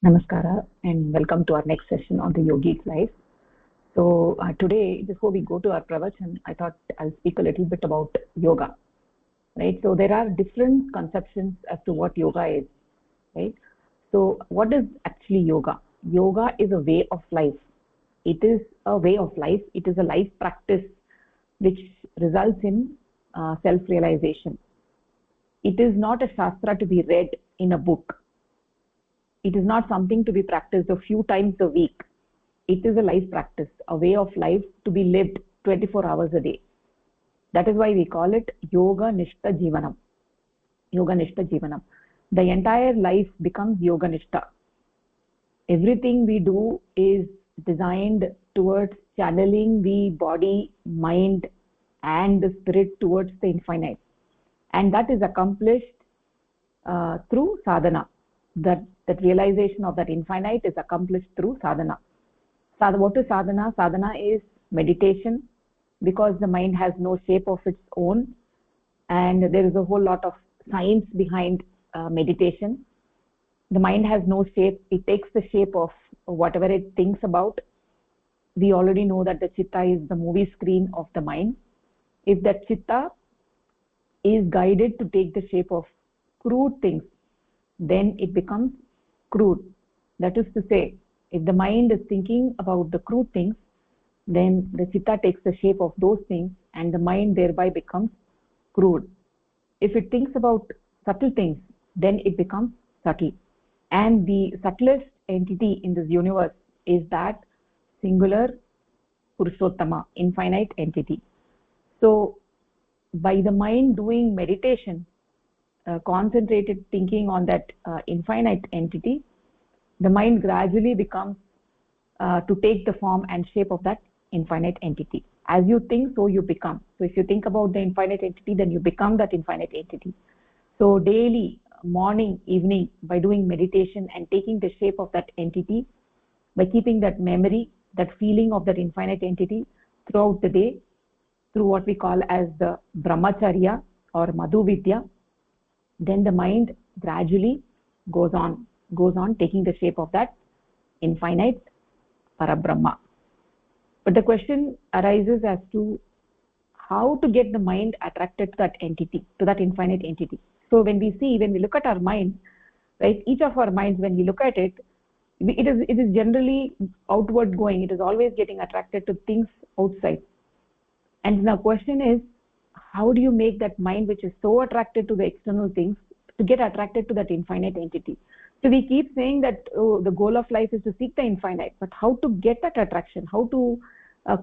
Namaskara and welcome to our next session on the Yogic Life. So today, before we go to our pravachan, I thought I'll speak a little bit about yoga, right? So there are different conceptions as to what yoga is, right? So what is actually yoga? Yoga is a way of life. It is a way of life. It is a life practice which results in self-realization. It is not a shastra to be read in a book. It is not something to be practiced a few times a week. It is a life practice, a way of life to be lived 24 hours a day. That is why we call it Yoga Nishta Jivanam. Yoga Nishta Jivanam. The entire life becomes Yoga Nishta. Everything we do is designed towards channeling the body, mind, and the spirit towards the infinite. And that is accomplished through sadhana. That realization of that infinite is accomplished through sadhana. What is sadhana? Sadhana is meditation, because the mind has no shape of its own, and there is a whole lot of science behind meditation. The mind has no shape. It takes the shape of whatever it thinks about. We already know that the chitta is the movie screen of the mind. If that chitta is guided to take the shape of crude things, then it becomes crude. That is to say, if the mind is thinking about the crude things, then the chitta takes the shape of those things and the mind thereby becomes crude. If it thinks about subtle things, then it becomes subtle. And the subtlest entity in this universe is that singular Purushottama, infinite entity. So by the mind doing meditation, concentrated thinking on that infinite entity, the mind gradually becomes to take the form and shape of that infinite entity. As you think, so you become. So if you think about the infinite entity, then you become that infinite entity. So daily, morning, evening, by doing meditation and taking the shape of that entity, by keeping that memory, that feeling of that infinite entity throughout the day, through what we call as the brahmacharya or madhu vidya, then the mind gradually goes on taking the shape of that infinite Parabrahma. But the question arises as to how to get the mind attracted to that entity, to that infinite entity. So when we look at our mind, right, each of our minds, when we look at it, it is generally outward going. It is always getting attracted to things outside. And the question is, how do you make that mind, which is so attracted to the external things, to get attracted to that infinite entity? So we keep saying that the goal of life is to seek the infinite, but how to get that attraction? How to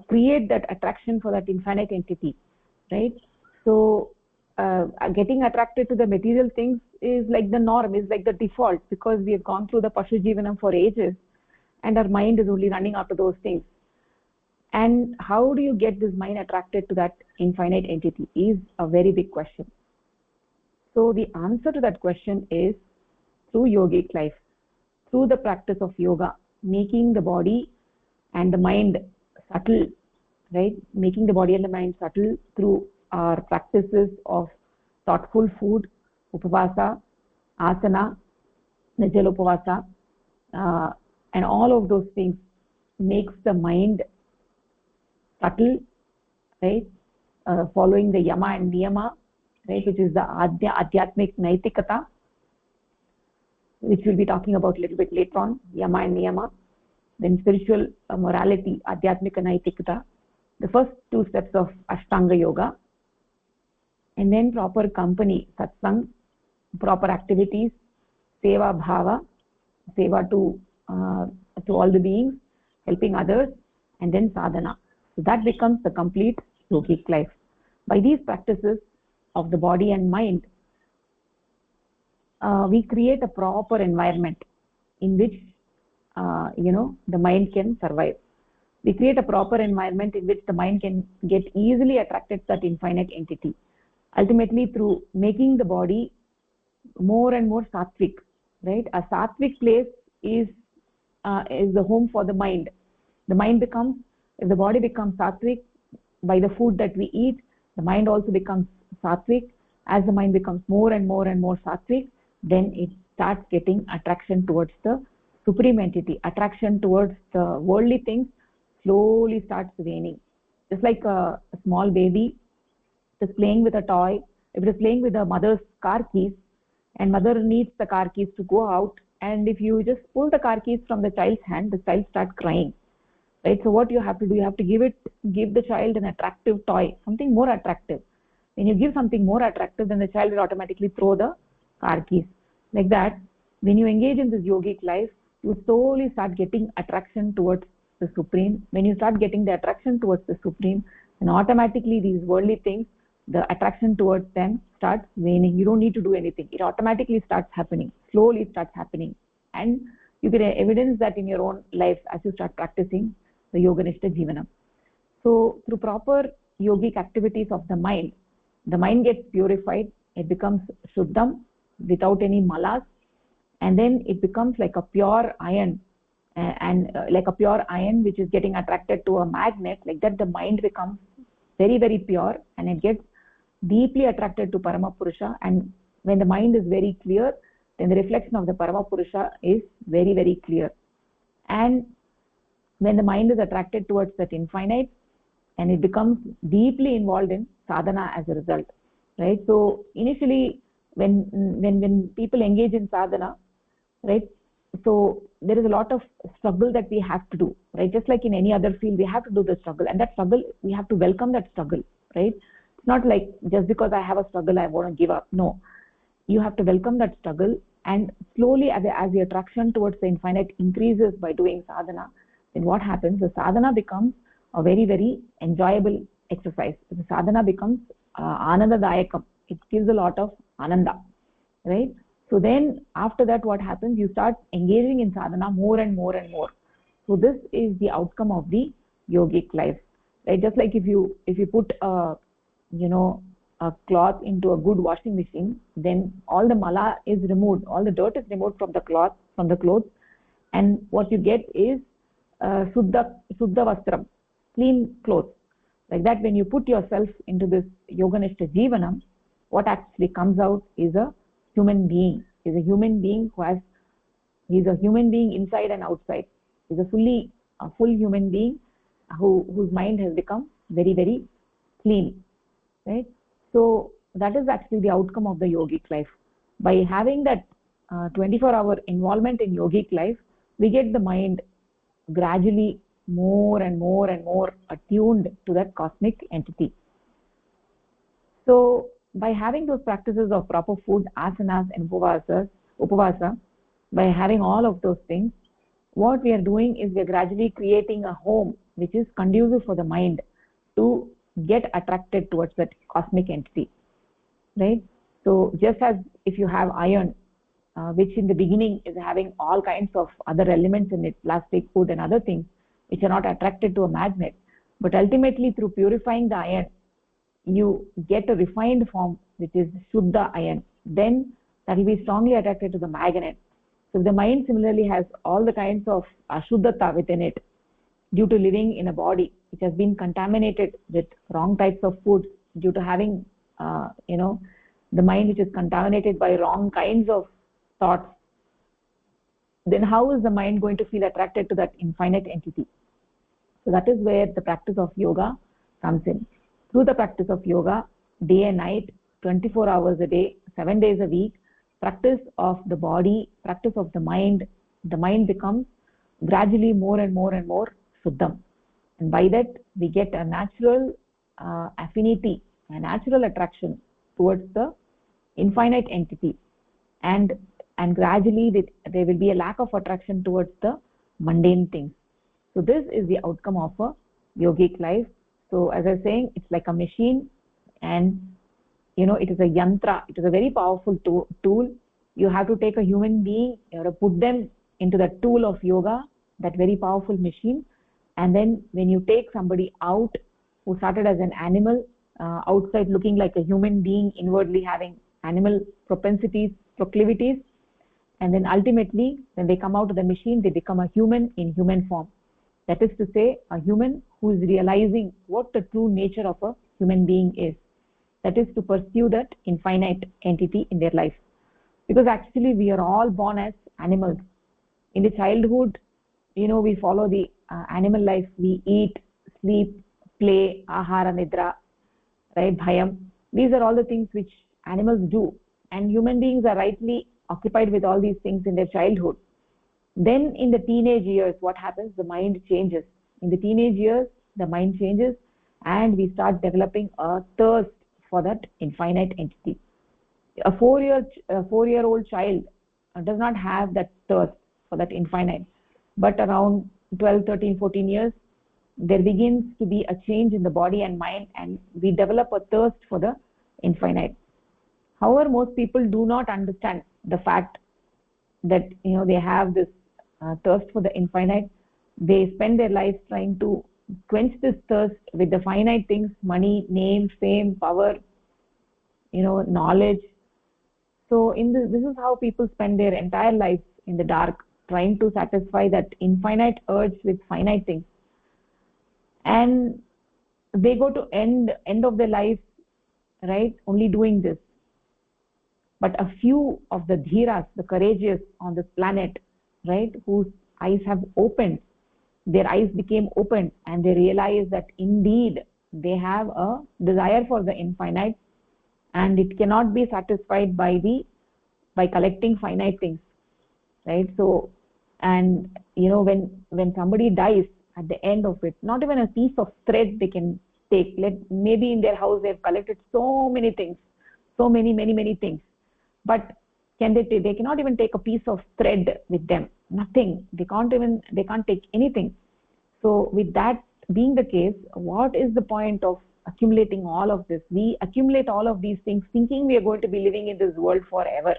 create that attraction for that infinite entity, right? So getting attracted to the material things is like the norm, is like the default, because we have gone through the Pashu Jivanam for ages, and our mind is only running after those things. And how do you get this mind attracted to that infinite entity is a very big question. So the answer to that question is through yogic life, through the practice of yoga, making the body and the mind subtle, right? Making the body and the mind subtle through our practices of thoughtful food, upavasa, asana, nijjala upavasa, and all of those things makes the mind subtle, right? Following the yama and niyama, right, which is the adhyatmic naitikata, which we'll be talking about a little bit later on, yama and niyama. Then spiritual morality, adhyatmika naitikata, the first two steps of Ashtanga Yoga, and then proper company, satsang, proper activities, seva bhava, seva to all the beings, helping others, and then sadhana. So that becomes the complete yogic life. By these practices of the body and mind, we create a proper environment in which the mind can survive. We create a proper environment in which the mind can get easily attracted to that infinite entity, ultimately through making the body more and more sattvic, right? A sattvic place is the home for the mind. The mind becomes, if the body becomes sattvic by the food that we eat, the mind also becomes sattvic. As the mind becomes more and more and more sattvic, then it starts getting attraction towards the supreme entity, attraction towards the worldly things slowly starts waning. Just like a small baby is playing with a toy, if it is playing with the mother's car keys, and mother needs the car keys to go out, and if you just pull the car keys from the child's hand, the child starts crying, right? So what you have to do, you have to give the child an attractive toy, something more attractive. When you give something more attractive, then the child will automatically throw the car keys. Like that, when you engage in this yogic life, you slowly start getting attraction towards the supreme. When you start getting the attraction towards the supreme, then automatically these worldly things, the attraction towards them starts waning. You don't need to do anything, it automatically starts happening, slowly starts happening. And you get evidence that in your own life as you start practicing the Yoganishta Jivanam. So through proper yogic activities of the mind gets purified, it becomes Shuddham without any malas, and then it becomes like a pure iron, like a pure iron which is getting attracted to a magnet. Like that, the mind becomes very, very pure, and it gets deeply attracted to Paramapurusha. And when the mind is very clear, then the reflection of the Paramapurusha is very, very clear. And when the mind is attracted towards that infinite, and it becomes deeply involved in sadhana as a result, right? So initially, when people engage in sadhana, right, so there is a lot of struggle that we have to do, right? Just like in any other field, we have to do the struggle, and that struggle, we have to welcome that struggle, right? It's not like just because I have a struggle I want to give up. No, you have to welcome that struggle, and slowly as the attraction towards the infinite increases by doing sadhana, then what happens? The sadhana becomes a very, very enjoyable exercise. The sadhana becomes anandadayakam. It gives a lot of ananda, right? So then after that, what happens? You start engaging in sadhana more and more and more. So this is the outcome of the yogic life, right? Just like if you put a cloth into a good washing machine, then all the mala is removed, all the dirt is removed from the clothes, and what you get is Suddha Vastram, clean clothes. Like that, when you put yourself into this Yoganishta Jivanam, what actually comes out is a human being. Is a human being he's a human being inside and outside. He's a full human being whose mind has become very, very clean, right? So that is actually the outcome of the yogic life. By having that 24-hour involvement in yogic life, we get the mind gradually more and more and more attuned to that cosmic entity. So by having those practices of proper food, asanas and upavasa, by having all of those things, what we are doing is we are gradually creating a home which is conducive for the mind to get attracted towards that cosmic entity, right? So just as if you have iron, which in the beginning is having all kinds of other elements in it, plastic, food and other things, which are not attracted to a magnet, but ultimately through purifying the iron, you get a refined form which is Shuddha iron. Then that will be strongly attracted to the magnet. So the mind similarly has all the kinds of Ashuddhata within it due to living in a body which has been contaminated with wrong types of food, due to having the mind which is contaminated by wrong kinds of thoughts. Then how is the mind going to feel attracted to that infinite entity? So that is where the practice of yoga comes in. Through the practice of yoga, day and night, 24 hours a day, 7 days a week, practice of the body, practice of the mind becomes gradually more and more and more Shuddham. And by that, we get a natural affinity, a natural attraction towards the infinite entity. And gradually there will be a lack of attraction towards the mundane things. So this is the outcome of a yogic life. So as I was saying, it's like a machine, and it is a yantra. It is a very powerful tool. You have to take a human being, you have to put them into the tool of yoga, that very powerful machine. And then when you take somebody out who started as an animal, outside looking like a human being, inwardly having animal propensities, proclivities, and then ultimately when they come out of the machine, they become a human in human form. That is to say, a human who is realizing what the true nature of a human being is. That is to pursue that infinite entity in their life. Because actually we are all born as animals. In the childhood, we follow the animal life. We eat, sleep, play, ahara, nidra, right, bhayam. These are all the things which animals do, and human beings are rightly occupied with all these things in their childhood. Then in the teenage years, what happens? The mind changes. In the teenage years, the mind changes, and we start developing a thirst for that infinite entity. A 4-year-old child does not have that thirst for that infinite, but around 12, 13, 14 years, there begins to be a change in the body and mind, and we develop a thirst for the infinite. However, most people do not understand the fact that they have this thirst for the infinite. They spend their lives trying to quench this thirst with the finite things: money, name, fame, power, knowledge. So this is how people spend their entire lives in the dark, trying to satisfy that infinite urge with finite things. And they go to end of their life, right, only doing this. But a few of the dhiras, the courageous on this planet, right, whose eyes have opened, their eyes became opened, and they realize that indeed they have a desire for the infinite, and it cannot be satisfied by collecting finite things, right? So, and when somebody dies, at the end of it, not even a piece of thread they can take. Maybe in their house they've collected so many things, so many things, but they cannot even take a piece of thread with them. Nothing. They can't take anything. So with that being the case, what is the point of accumulating all of this? We accumulate all of these things thinking we are going to be living in this world forever.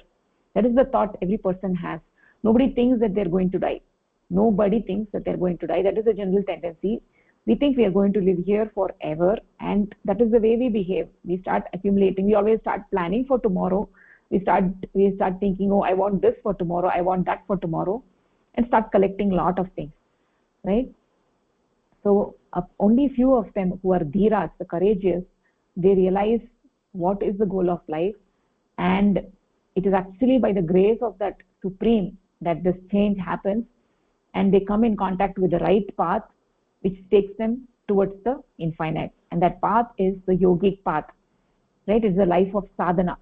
That is the thought every person has. Nobody thinks that they're going to die. Nobody thinks that they're going to die. That is a general tendency. We think we are going to live here forever, and that is the way we behave. We start accumulating. We always start planning for tomorrow. We start thinking, oh, I want this for tomorrow, I want that for tomorrow, and start collecting a lot of things, right? So only few of them who are dhiras, the courageous, they realize what is the goal of life, and it is actually by the grace of that Supreme that this change happens, and they come in contact with the right path which takes them towards the infinite. And that path is the yogic path, right? It's the life of sadhana.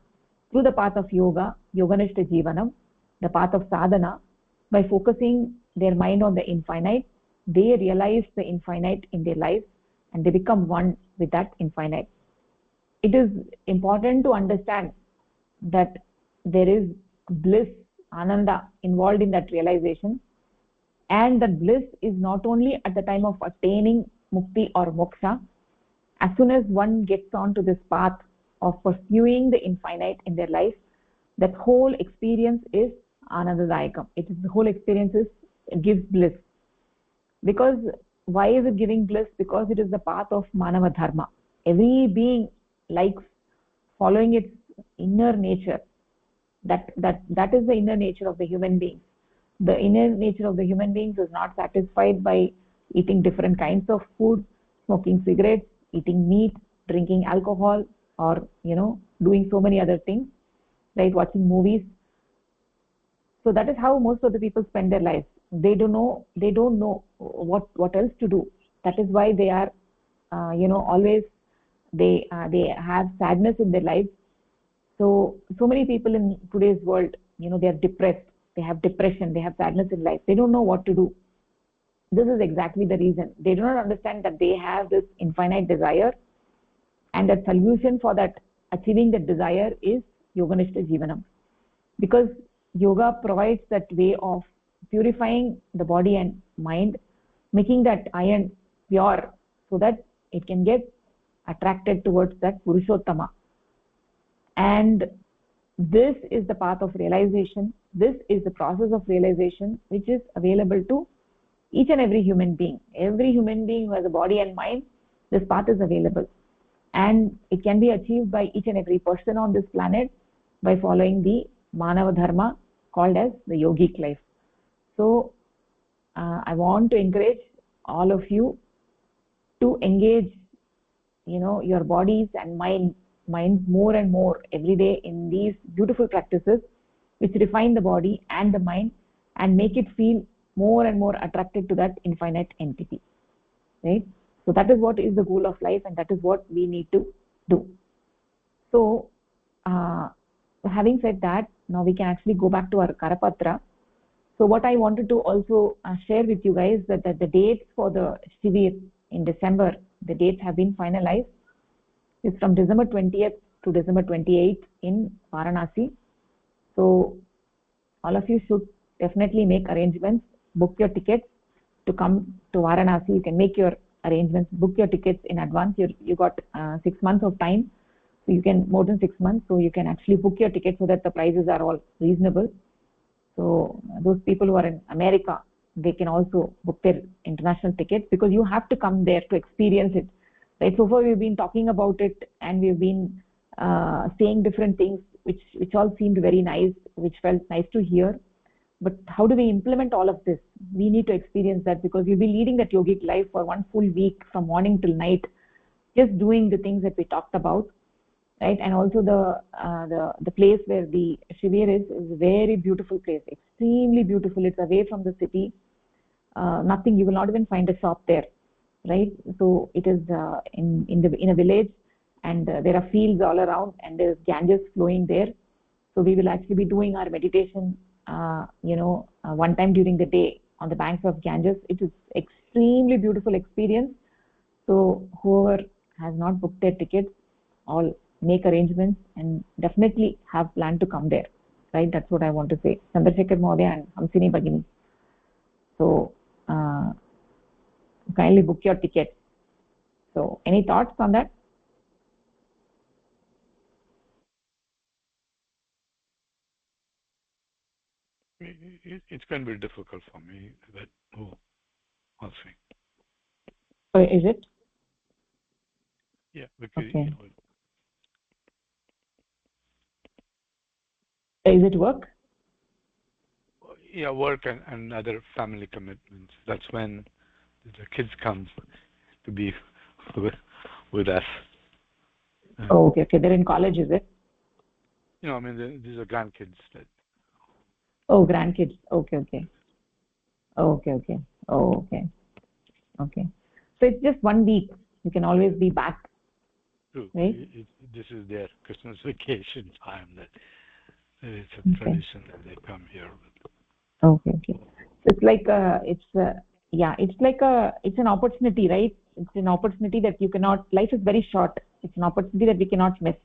Through the path of yoga, yoganishta jivanam, the path of sadhana, by focusing their mind on the infinite, they realize the infinite in their life, and they become one with that infinite. It is important to understand that there is bliss, ananda, involved in that realization, and that bliss is not only at the time of attaining mukti or moksha. As soon as one gets onto this path of pursuing the infinite in their life, that whole experience is anandadayakam. The whole experience gives bliss. Because why is it giving bliss? Because it is the path of manava dharma. Every being likes following its inner nature. That is the inner nature of the human beings. The inner nature of the human beings is not satisfied by eating different kinds of food, smoking cigarettes, eating meat, drinking alcohol, or doing so many other things, right, watching movies. So that is how most of the people spend their lives. They don't know what else to do. That is why they are always they have sadness in their lives. So many people in today's world, they are depressed, they have depression, they have sadness in life. They don't know what to do. This is exactly the reason. They do not understand that they have this infinite desire, and the solution for that, achieving that desire, is yoganishta jivanam. Because yoga provides that way of purifying the body and mind, making that iron pure so that it can get attracted towards that purushottama. And this is the path of realization. This is the process of realization which is available to each and every human being. Every human being who has a body and mind, this path is available, and it can be achieved by each and every person on this planet by following the manava dharma called as the yogic life. So I want to encourage all of you to engage your bodies and minds more and more every day in these beautiful practices which refine the body and the mind, and make it feel more and more attracted to that infinite entity, right? So that is what is the goal of life, and that is what we need to do. So having said that, now we can actually go back to our Karapatra. So what I wanted to also share with you guys that the dates for the Shivir in December, the dates have been finalized. It's from December 20th to December 28th in Varanasi. So all of you should definitely make arrangements, book your tickets to come to Varanasi. You can make your arrangements, book your tickets in advance. You got 6 months of time, so you can, more than 6 months, so you can actually book your tickets so that the prices are all reasonable. So those people who are in America, they can also book their international tickets, because you have to come there to experience it, right? So far we've been talking about it, and we've been saying different things which all seemed very nice, which felt nice to hear. But how do we implement all of this? We need to experience that, because you'll be leading that yogic life for 1 full week from morning till night, just doing the things that we talked about, right? And also the place where the Shivir is a very beautiful place, extremely beautiful. It's away from the city. Nothing, you will not even find a shop there, right? So it is in a village, and there are fields all around, and there's Ganges flowing there. So we will actually be doing our meditation one time during the day on the banks of Ganges. It is extremely beautiful experience. So whoever has not booked their tickets, all make arrangements and definitely have planned to come there, right? That's what I want to say. Chandrasekhar Mahodaya and Hamsini Bhagini. So kindly book your tickets. So any thoughts on that? It's going to be difficult for me, but I'll see. Oh, is it? Yeah, because okay. Is it work? Yeah, work and other family commitments. That's when the kids come to be with us. Oh, okay. They're in college, is it? I mean, these are grandkids. Oh, grandkids. Okay. Oh, okay. So it's just 1 week. You can always be back. True. Right? This is their Christmas vacation time. That it's a tradition that they come here. Okay. So it's like it's an opportunity, right? It's an opportunity that you cannot. Life is very short. It's an opportunity that we cannot miss.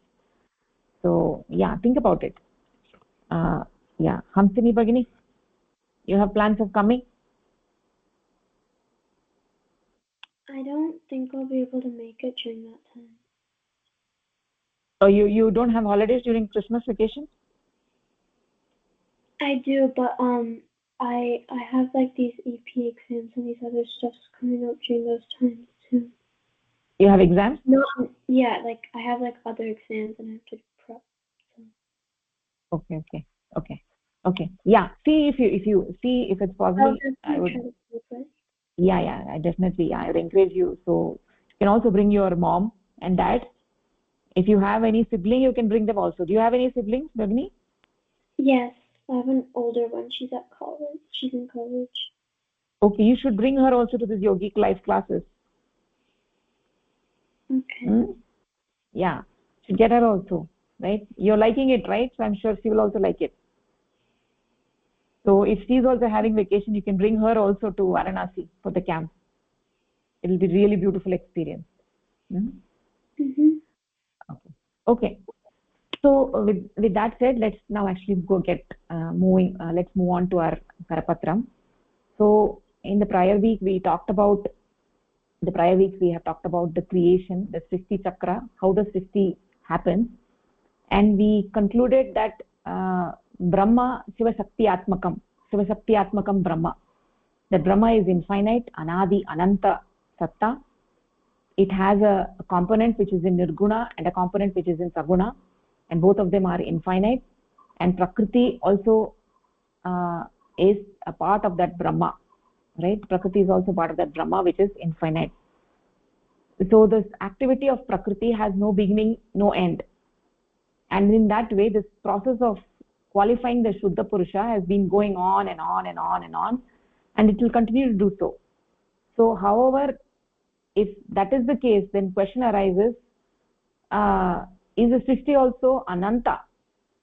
So yeah, think about it. Hamsini Bhagini, you have plans of coming? I don't think I'll be able to make it during that time. Oh, you don't have holidays during Christmas vacation? I do, but I have like these EP exams and these other stuffs coming up during those times too. You have exams? No, yeah, like I have like other exams and I have to prep. So. Okay. Yeah. See if it's possible. I would. Yeah. I definitely. I would encourage you. So you can also bring your mom and dad. If you have any sibling, you can bring them also. Do you have any siblings, Bhagini? Yes, I have an older one. She's at college. She's in college. Okay, you should bring her also to this yogic life classes. Okay. Yeah, should get her also, right? You're liking it, right? So I'm sure she will also like it. So if she's also having vacation, you can bring her also to Varanasi for the camp. It will be really beautiful experience. Okay. So with that said, let's now actually go get moving. Let's move on to our Karapatram. So in the prior week we have talked about the creation, the Srishti Chakra, how the Srishti happens, and we concluded that Brahma Shivashakti Atmakam Brahma, that Brahma is infinite, Anadi, Ananta Satta. It has a component which is in Nirguna and a component which is in Saguna, and both of them are infinite. And Prakriti also is a part of that Brahma, right? Prakriti is also part of that Brahma, which is infinite. So this activity of Prakriti has no beginning, no end, and in that way this process of qualifying the Shuddha Purusha has been going on and on and on and on, and it will continue to do so. So however, if that is the case, then question arises, is the Srishti also Ananta?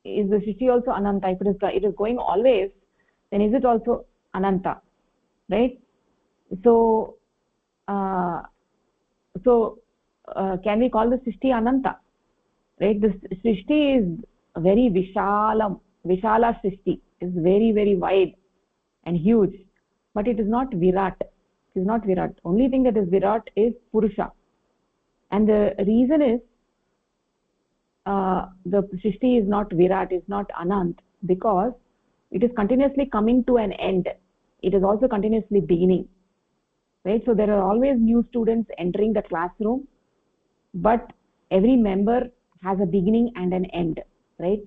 Is the Srishti also Ananta? If it is going always, then is it also Ananta? Right? So, can we call the Srishti Ananta? Right? The Srishti is very Vishala Srishti, is very, very wide and huge, but it is not Virat. It is not Virat. Only thing that is Virat is Purusha. And the reason is, the Srishti is not Virat, is not Anant, because it is continuously coming to an end. It is also continuously beginning. Right? So there are always new students entering the classroom, but every member has a beginning and an end. Right?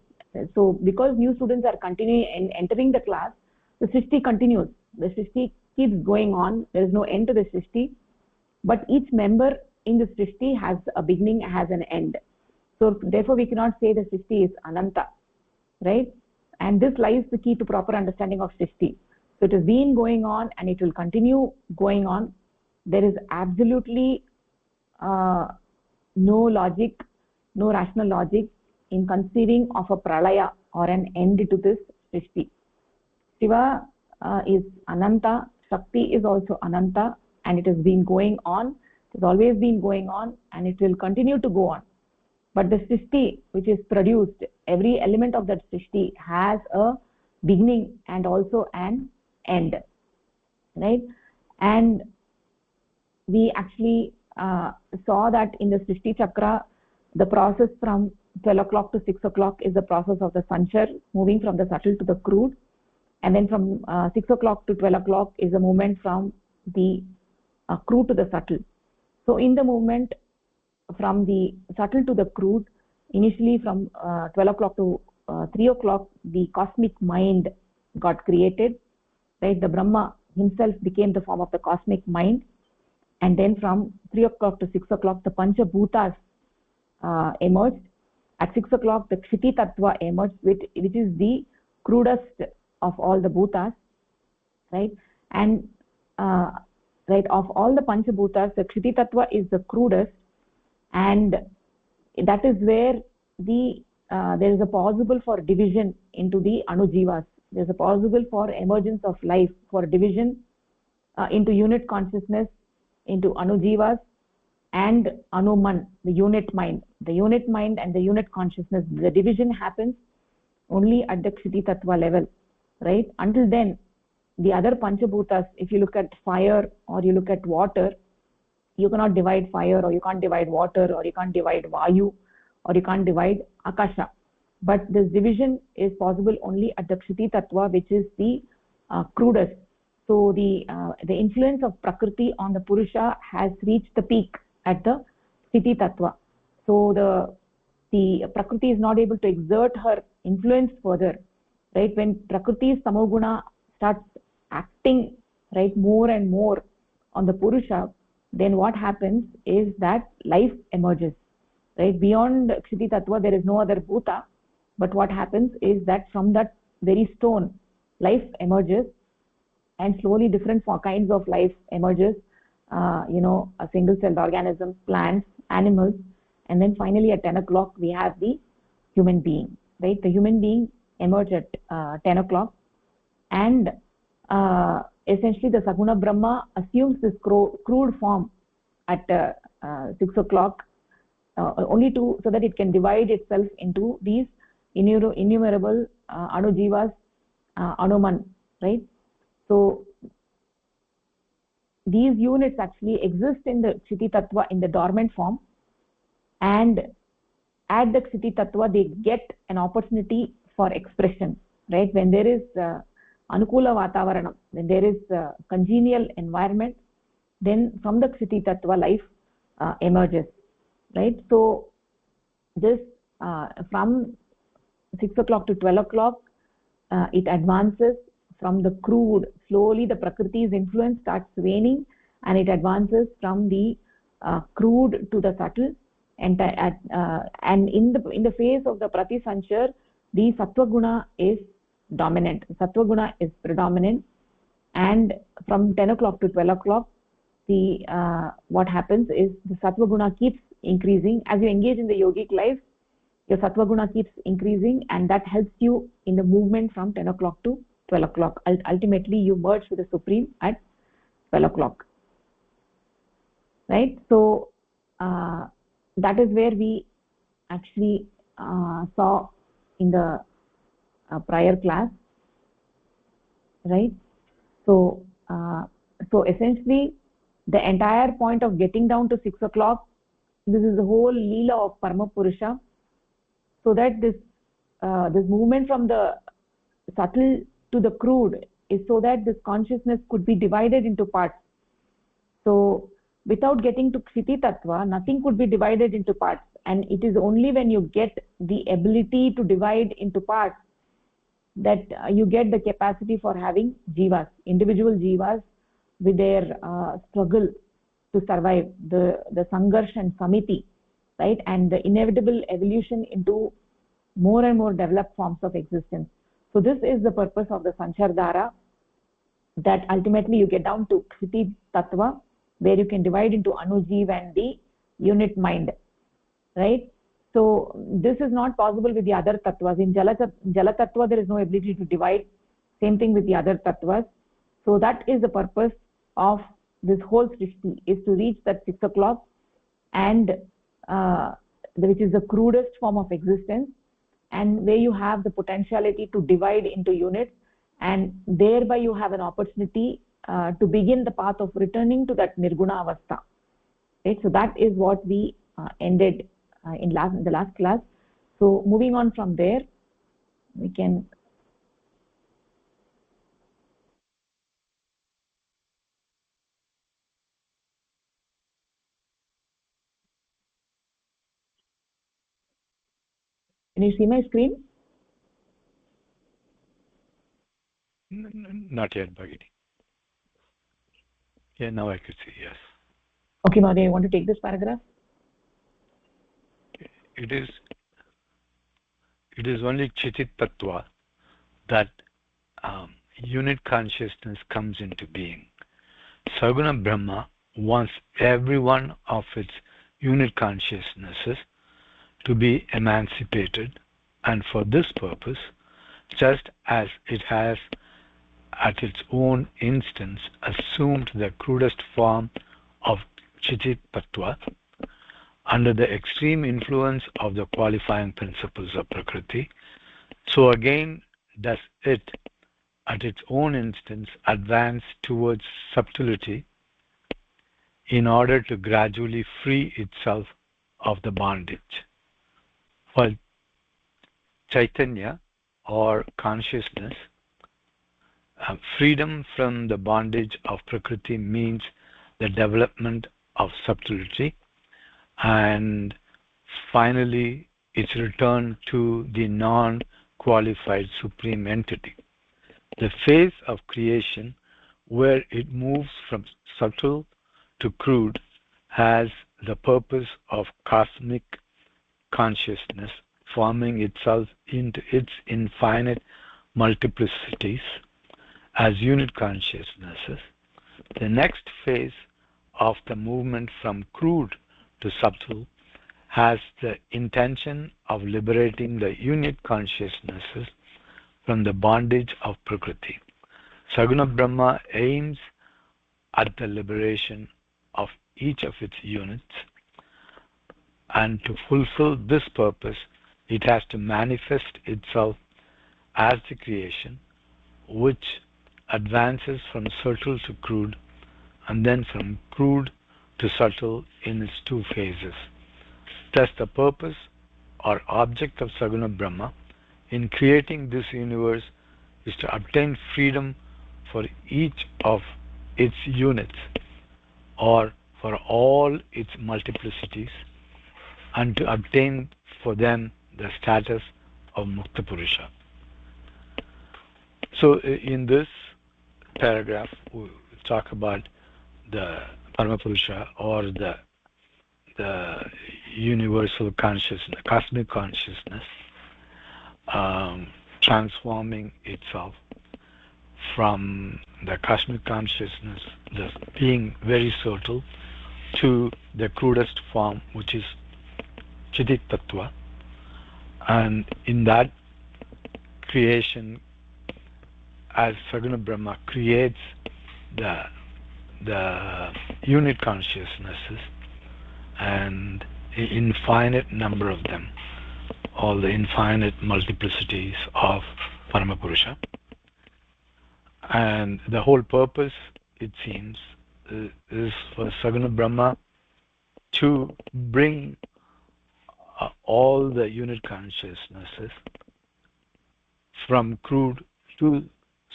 So because new students are continuing and entering the class, the Srishti continues. The Srishti keeps going on. There is no end to the Srishti, but each member in the Srishti has a beginning, has an end. So therefore we cannot say the Srishti is Ananta, right? And this lies the key to proper understanding of Srishti. So it has been going on and it will continue going on. There is absolutely no logic, no rational logic in conceiving of a pralaya or an end to this Srishti. Shiva is Ananta, Shakti is also Ananta, and it has been going on. It has always been going on, and it will continue to go on. But the Srishti which is produced, every element of that Srishti has a beginning and also an end, right? And we actually saw that in the Srishti Chakra, the process from 12 o'clock to 6 o'clock is the process of the Sanchar, moving from the subtle to the crude. And then from 6 o'clock to 12 o'clock is the movement from the crude to the subtle. So in the movement from the subtle to the crude, initially from 12 o'clock to 3 o'clock, the cosmic mind got created, right? The Brahma himself became the form of the cosmic mind. And then from 3 o'clock to 6 o'clock, the Pancha Bhutas emerged. At 6 o'clock, the Kshiti Tattva emerged, which is the crudest of all the Bhutas, right? And right, of all the Pancha Bhutas, the Kshiti Tattva is the crudest, and that is where the there is a possible for division into the Anujivas. There is a possible for emergence of life, for division into unit consciousness, into Anujivas and Anuman, the unit mind. The unit mind and the unit consciousness, the division happens only at the Kshiti Tattva level, right? Until then, the other Panchabhutas, if you look at fire or you look at water, you cannot divide fire, or you can't divide water, or you can't divide Vayu, or you can't divide Akasha. But this division is possible only at the Kshiti Tattva, which is the crudest. So the influence of Prakriti on the Purusha has reached the peak at the Kshiti Tattva. So the Prakriti is not able to exert her influence further, right? When Prakriti's Tamoguna starts acting, right, more and more on the Purusha, then what happens is that life emerges, right? Beyond Kshiti Tattva, there is no other Bhuta, but what happens is that from that very stone, life emerges, and slowly different kinds of life emerges, a single-celled organism, plants, animals, and then finally at 10 o'clock we have the human being, right? The human being emerges at 10 o'clock, and essentially the Saguna Brahma assumes this crude form at 6 o'clock, only so that it can divide itself into these innumerable Anujivas, Anuman, right? So these units actually exist in the Kshiti Tattva in the dormant form, and at the Kshiti Tattva they get an opportunity for expression, right? When there is Anukula Vatavaranam, when there is congenial environment, then from the Kshiti Tattva life emerges, right? So this from 6 o'clock to 12 o'clock, it advances from the crude. Slowly the Prakriti's influence starts waning, and it advances from the crude to the subtle, and in the phase of the Prati Sanchar, the Sattva Guna is dominant. Sattva Guna is predominant, and from 10 o'clock to 12 o'clock, what happens is the Sattva Guna keeps increasing. As you engage in the yogic life, your Sattva Guna keeps increasing, and that helps you in the movement from 10 o'clock to 12 o'clock. Ultimately, you merge with the Supreme at 12 o'clock. Right? So, that is where we actually saw in the prior class. Right? So, essentially, the entire point of getting down to 6 o'clock, this is the whole Leela of Paramapurusha, so that this movement from the subtle to the crude is so that this consciousness could be divided into parts. So without getting to Kshiti Tattva, nothing could be divided into parts, and it is only when you get the ability to divide into parts that you get the capacity for having jivas, individual jivas, with their struggle to survive, the sangarsh and samiti, right, and the inevitable evolution into more and more developed forms of existence. So this is the purpose of the Sanchardhara, that ultimately you get down to Kshiti Tattva, where you can divide into Anujiva and the unit mind, right? So this is not possible with the other tattvas. In Jala Tattva, there is no ability to divide. Same thing with the other tattvas. So that is the purpose of this whole Srishti, is to reach that 6 o'clock, and which is the crudest form of existence, and where you have the potentiality to divide into units, and thereby you have an opportunity to begin the path of returning to that Nirguna Avastha. Right? So that is what we ended in the last class. So moving on from there, we can can you see my screen? Not yet, Bhagini. Yeah, now I could see, yes. Okay, Mahodaya, you want to take this paragraph? It is only Chitit Tattva that unit consciousness comes into being. Saguna Brahma wants every one of its unit consciousnesses to be emancipated, and for this purpose, just as it has at its own instance assumed the crudest form of Chitit Tattva, under the extreme influence of the qualifying principles of Prakriti, so again does it at its own instance advance towards subtlety in order to gradually free itself of the bondage. While Chaitanya, or consciousness, freedom from the bondage of Prakriti means the development of subtlety, and finally its return to the non-qualified supreme entity. The phase of creation where it moves from subtle to crude has the purpose of cosmic consciousness forming itself into its infinite multiplicities as unit consciousnesses. The next phase of the movement from crude to subtle has the intention of liberating the unit consciousnesses from the bondage of Prakriti. Saguna Brahma aims at the liberation of each of its units, and to fulfill this purpose, it has to manifest itself as the creation, which advances from subtle to crude, and then from crude to subtle in its two phases. Thus, the purpose or object of Saguna Brahma in creating this universe is to obtain freedom for each of its units, or for all its multiplicities, and to obtain for them the status of Mukta Purusha. So in this paragraph, we talk about the Paramapurusha, or the universal consciousness, cosmic consciousness, transforming itself from the cosmic consciousness, the being very subtle, to the crudest form, which is Chidit Tattva. And in that creation, as Saguna Brahma creates the unit consciousnesses and an infinite number of them, all the infinite multiplicities of Paramapurusha. And the whole purpose, it seems, is for Saguna Brahma to bring all the unit consciousnesses from crude to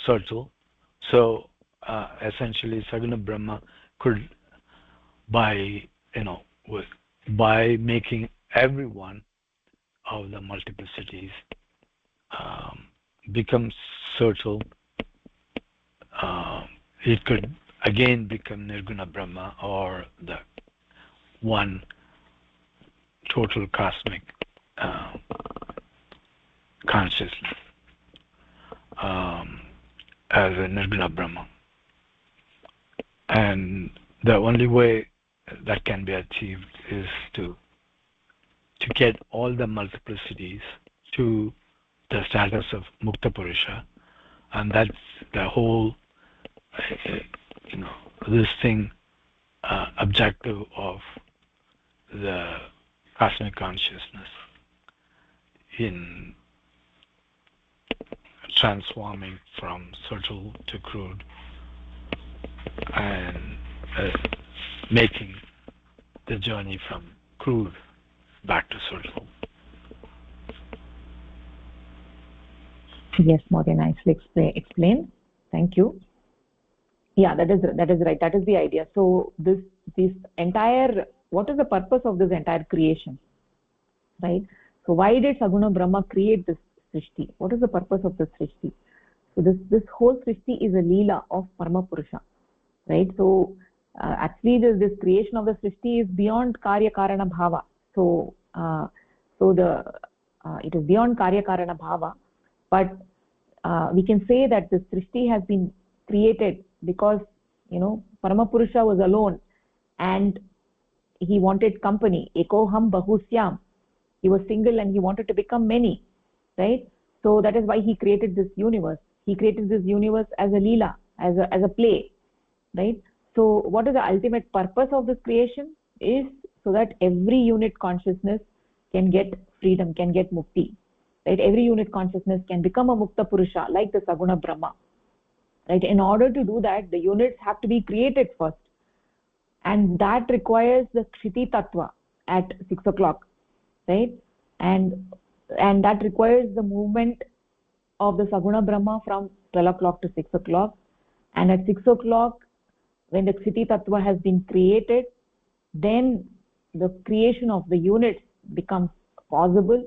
subtle. So essentially Saguna Brahma could, by making every one of the multiplicities become subtle, it could again become Nirguna Brahma, or the one total cosmic consciousness as a Nirguna Brahma. And the only way that can be achieved is to get all the multiplicities to the status of Mukta Purusha, and that's the whole this thing objective of the cosmic consciousness in transforming from subtle to crude and making the journey from crude back to subtle. Yes, Maureen, nicely explained. Thank you. Yeah, that is right. That is the idea. So this entire, what is the purpose of this entire creation, right? So why did Saguna Brahma create this Srishti? What is the purpose of this Srishti? So this whole Srishti is a Leela of Paramapurusha, right? So actually this creation of the Srishti is beyond Karya Karana Bhava. So it is beyond Karya Karana Bhava, but we can say that the Srishti has been created because Paramapurusha was alone and he wanted company. Ekoham Bahusyam. He was single and he wanted to become many, right? So that is why he created this universe. He created this universe as a Leela, as a play, right? So what is the ultimate purpose of this creation? Is so that every unit consciousness can get freedom, can get mukti, right? Every unit consciousness can become a Mukta Purusha, like the Saguna Brahma, right? In order to do that, the units have to be created first, and that requires the Kshiti Tattva at 6 o'clock, right? And that requires the movement of the Saguna Brahma from 12 o'clock to 6 o'clock, and at 6 o'clock, when the Kshiti Tattva has been created, then the creation of the units becomes possible.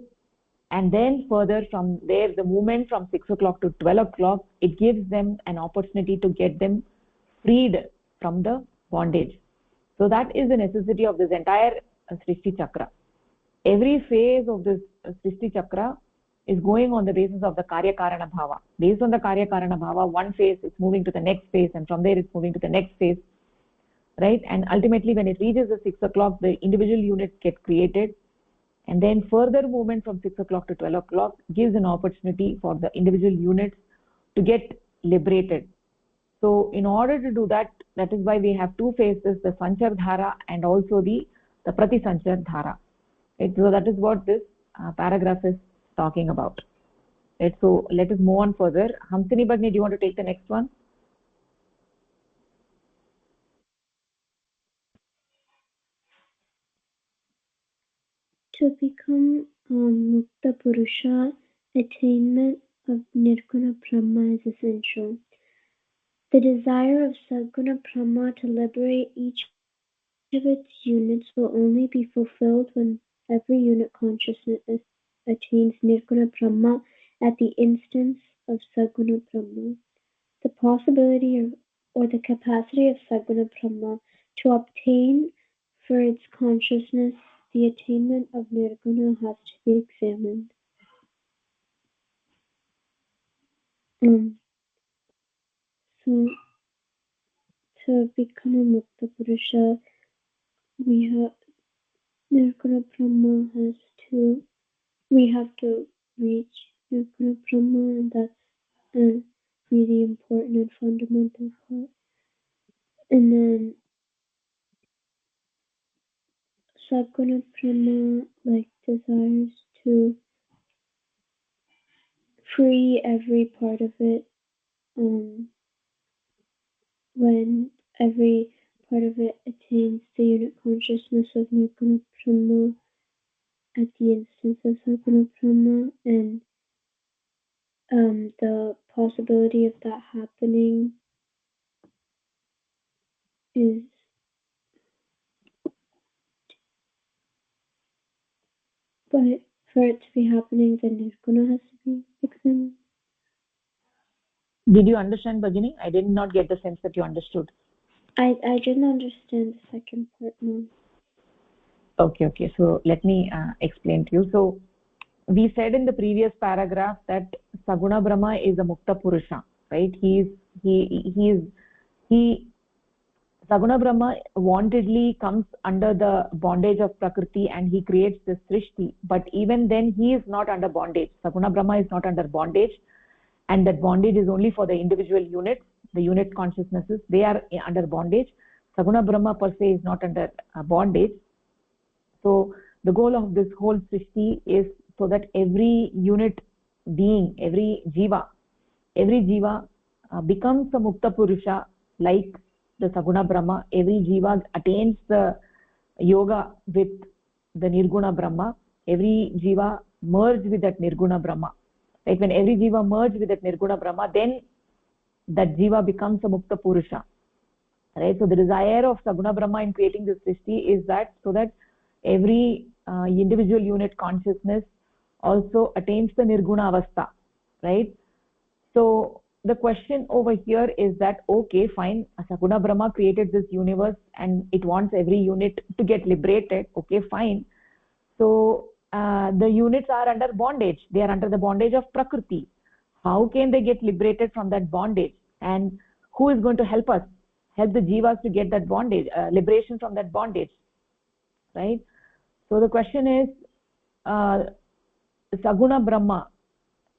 And then further from there, the movement from 6 o'clock to 12 o'clock, it gives them an opportunity to get them freed from the bondage. So that is the necessity of this entire Srishti Chakra. Every phase of this Srishti Chakra is going on the basis of the Karya Karana Bhava. Based on the Karya Karana Bhava, one phase is moving to the next phase, and from there it's moving to the next phase, right? And ultimately when it reaches the 6 o'clock, the individual units get created, and then further movement from 6 o'clock to 12 o'clock gives an opportunity for the individual units to get liberated. So in order to do that, that is why we have two phases, the Sanchar Dhara and also the Prati Sanchar Dhara. Right? So that is what this paragraph is talking about. Right? So let us move on further. Hamsini Bhagini, do you want to take the next one? To become Mukta Purusha, attainment of Nirguna Brahma is essential. The desire of Saguna Brahma to liberate each of its units will only be fulfilled when every unit consciousness attains Nirguna Brahma at the instance of Saguna Brahma. The possibility or the capacity of Saguna Brahma to obtain for its consciousness the attainment of Nirguna has to be examined. So to become a Mukta Purusha, Nirguna Brahma we have to reach Nirguna Brahma, and that's a really important and fundamental part. And then Sadguna Brahma desires to free every part of it when every part of it attains the unit consciousness of Nirguna Brahma at the instance of Sadguna Brahma, and the possibility of that happening is but for it to be happening, then Nirguna has to be examined. Did you understand, Bhagini? I did not get the sense that you understood. I didn't understand the second part now. Okay. So let me explain to you. So we said in the previous paragraph that Saguna Brahma is a Mukta Purusha, right? Saguna Brahma wantedly comes under the bondage of Prakriti and he creates this Srishti, but even then he is not under bondage. Saguna Brahma is not under bondage, and that bondage is only for the individual units, the unit consciousnesses. They are under bondage. Saguna Brahma per se is not under bondage. So the goal of this whole Srishti is so that every unit being, every jiva becomes a Mukta Purusha like the Saguna Brahma. Every jiva attains the yoga with the Nirguna Brahma. Every jiva merges with that Nirguna Brahma. Like when every jiva merges with that Nirguna Brahma, then that jiva becomes a Mukta Purusha. Right? So the desire of Saguna Brahma in creating this Srishti is that so that every individual unit consciousness also attains the Nirguna Avastha. Right? So the question over here is that, okay, fine, Saguna Brahma created this universe and it wants every unit to get liberated. Okay, fine. So the units are under bondage. They are under the bondage of Prakriti. How can they get liberated from that bondage? And who is going to help us? Help the jivas to get that bondage, liberation from that bondage. Right? So the question is, Saguna Brahma,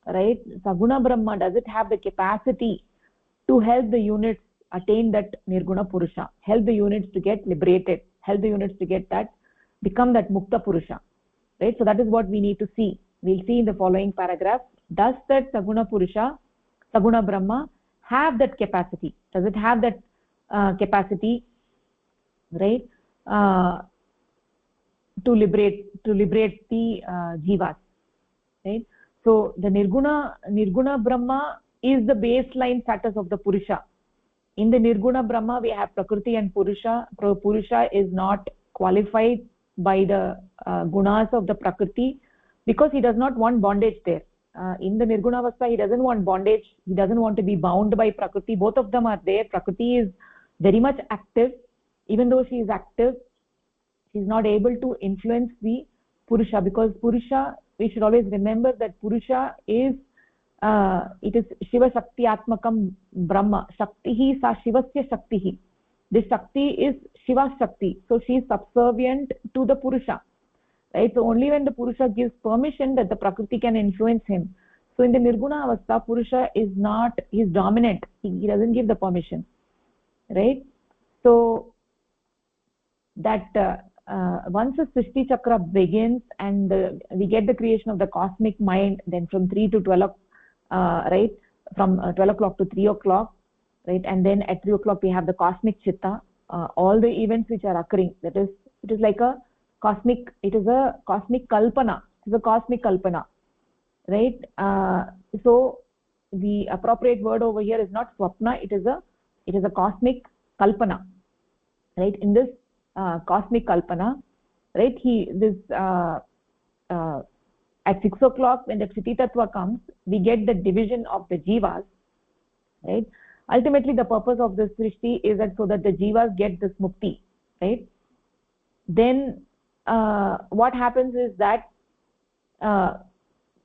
right? Saguna Brahma, does it have the capacity to help the units attain that Nirguna Purusha, help the units to get liberated, help the units to get that, become that Mukta Purusha, right? So that is what we need to see. We'll see in the following paragraph. Does that Saguna Purusha, Saguna Brahma have that capacity? Does it have that capacity, right, to liberate the jivas, right? So the Nirguna Brahma is the baseline status of the Purusha. In the Nirguna Brahma, we have Prakriti and Purusha. Purusha is not qualified by the gunas of the Prakriti because he does not want bondage there. In the Nirguna Avastha, he doesn't want bondage. He doesn't want to be bound by Prakriti. Both of them are there. Prakriti is very much active. Even though she is active, she is not able to influence the Purusha, because Purusha, we should always remember that Purusha is it is Shiva Shakti Atmakam Brahma. Shaktihi sa Shivasya Shaktihi. This Shakti is Shiva Shakti, so she is subservient to the Purusha, right? So only when the Purusha gives permission that the Prakriti can influence him. So in the Nirguna Avastha, Purusha is not, he is dominant. He doesn't give the permission, right? So that once the Srishti Chakra begins and we get the creation of the cosmic mind, then from 3 to 12, right, from 12 o'clock to 3 o'clock, right, and then at 3 o'clock we have the cosmic Chitta, all the events which are occurring, that is, it is like a cosmic, it is a cosmic Kalpana, it is a cosmic Kalpana, right? So the appropriate word over here is not Swapna, it is a cosmic Kalpana, right? In this cosmic Kalpana, right, at 6 o'clock when the Kshiti Tattva comes, we get the division of the jivas, right? Ultimately the purpose of this Srishti is that so that the jivas get this mukti, right? Then what happens is that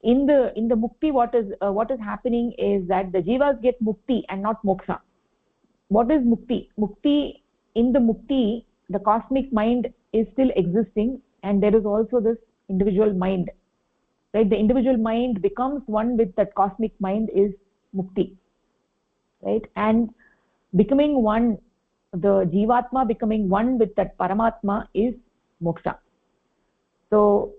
in the mukti, what is happening is that the jivas get mukti and not moksha. What is mukti? In the mukti, the cosmic mind is still existing, and there is also this individual mind, right? The individual mind becomes one with that cosmic mind is mukti, right? And becoming one, the jivatma becoming one with that paramatma is moksha. So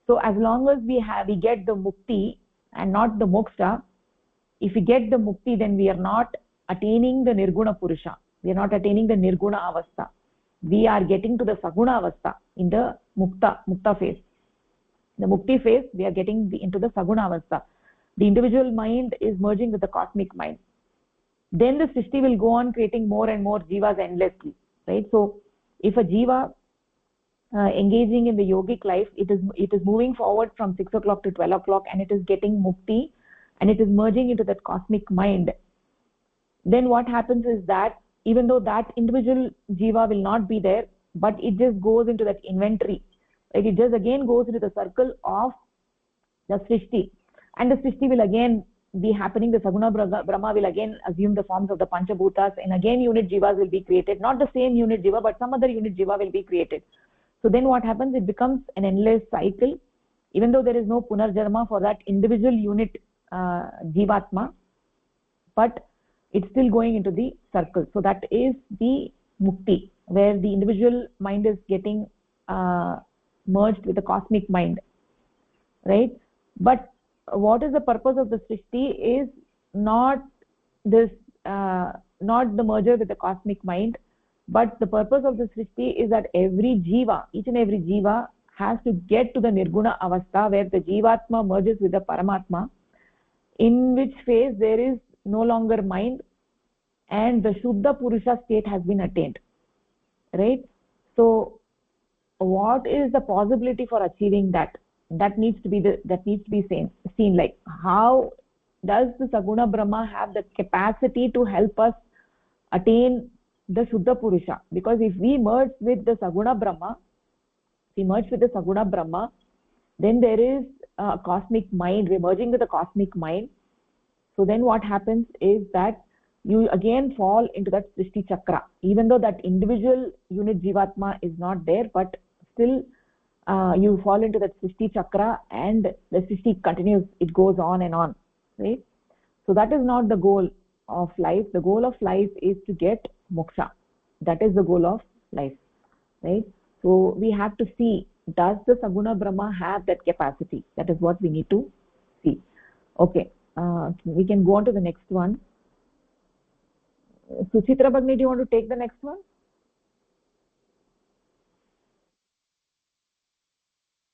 so as long as we get the mukti and not the moksha, if we get the mukti, then we are not attaining the nirguna purusha, we are not attaining the nirguna avastha. We are getting to the saguna avastha in the mukta phase. The mukti phase, we are getting into the saguna avastha. The individual mind is merging with the cosmic mind. Then the srishti will go on creating more and more jivas endlessly, right? So if a jiva engaging in the yogic life, it is moving forward from 6 o'clock to 12 o'clock, and it is getting mukti, and it is merging into that cosmic mind. Then what happens is that even though that individual jiva will not be there, but it just goes into that inventory, like it just again goes into the circle of the srishti, and the srishti will again be happening. The saguna brahma will again assume the forms of the panchabhutas, and again unit jivas will be created, not the same unit jiva, but some other unit jiva will be created. So then what happens, it becomes an endless cycle, even though there is no punarjanma for that individual unit jivatma, but it's still going into the circle. So that is the mukti, where the individual mind is getting merged with the cosmic mind, right? But what is the purpose of the srishti is not this not the merger with the cosmic mind, but the purpose of the srishti is that every jiva, each and every jiva has to get to the nirguna avastha, where the jivatma merges with the paramatma, in which phase there is no longer mind and the shuddha purusha state has been attained, right? So what is the possibility for achieving that? That needs to be seen, like how does the saguna brahma have the capacity to help us attain the shuddha purusha? Because if we merge with the saguna brahma, then there is a cosmic mind, we're merging with the cosmic mind. So then what happens is that you again fall into that srishti chakra, even though that individual unit jivatma is not there, but still you fall into that srishti chakra, and the srishti continues, it goes on and on, right? So that is not the goal of life. The goal of life is to get moksha. That is the goal of life, right? So we have to see, does the saguna brahma have that capacity? That is what we need to see. Okay, we can go on to the next one. Suchitra Bhagini, do you want to take the next one?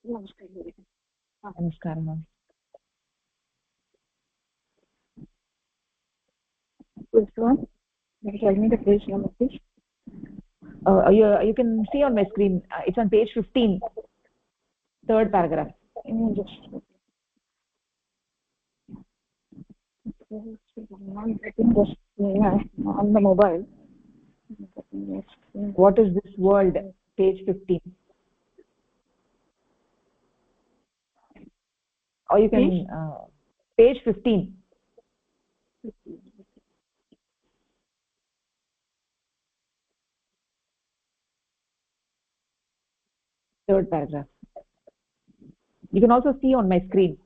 Namaskar, ma'am. Which one? Tell me the page number, please. You can see on my screen. It's on page 15, third paragraph. Just I'm getting this on the mobile. What is this world? Page 15. Or you can page 15. Third paragraph. You can also see on my screen.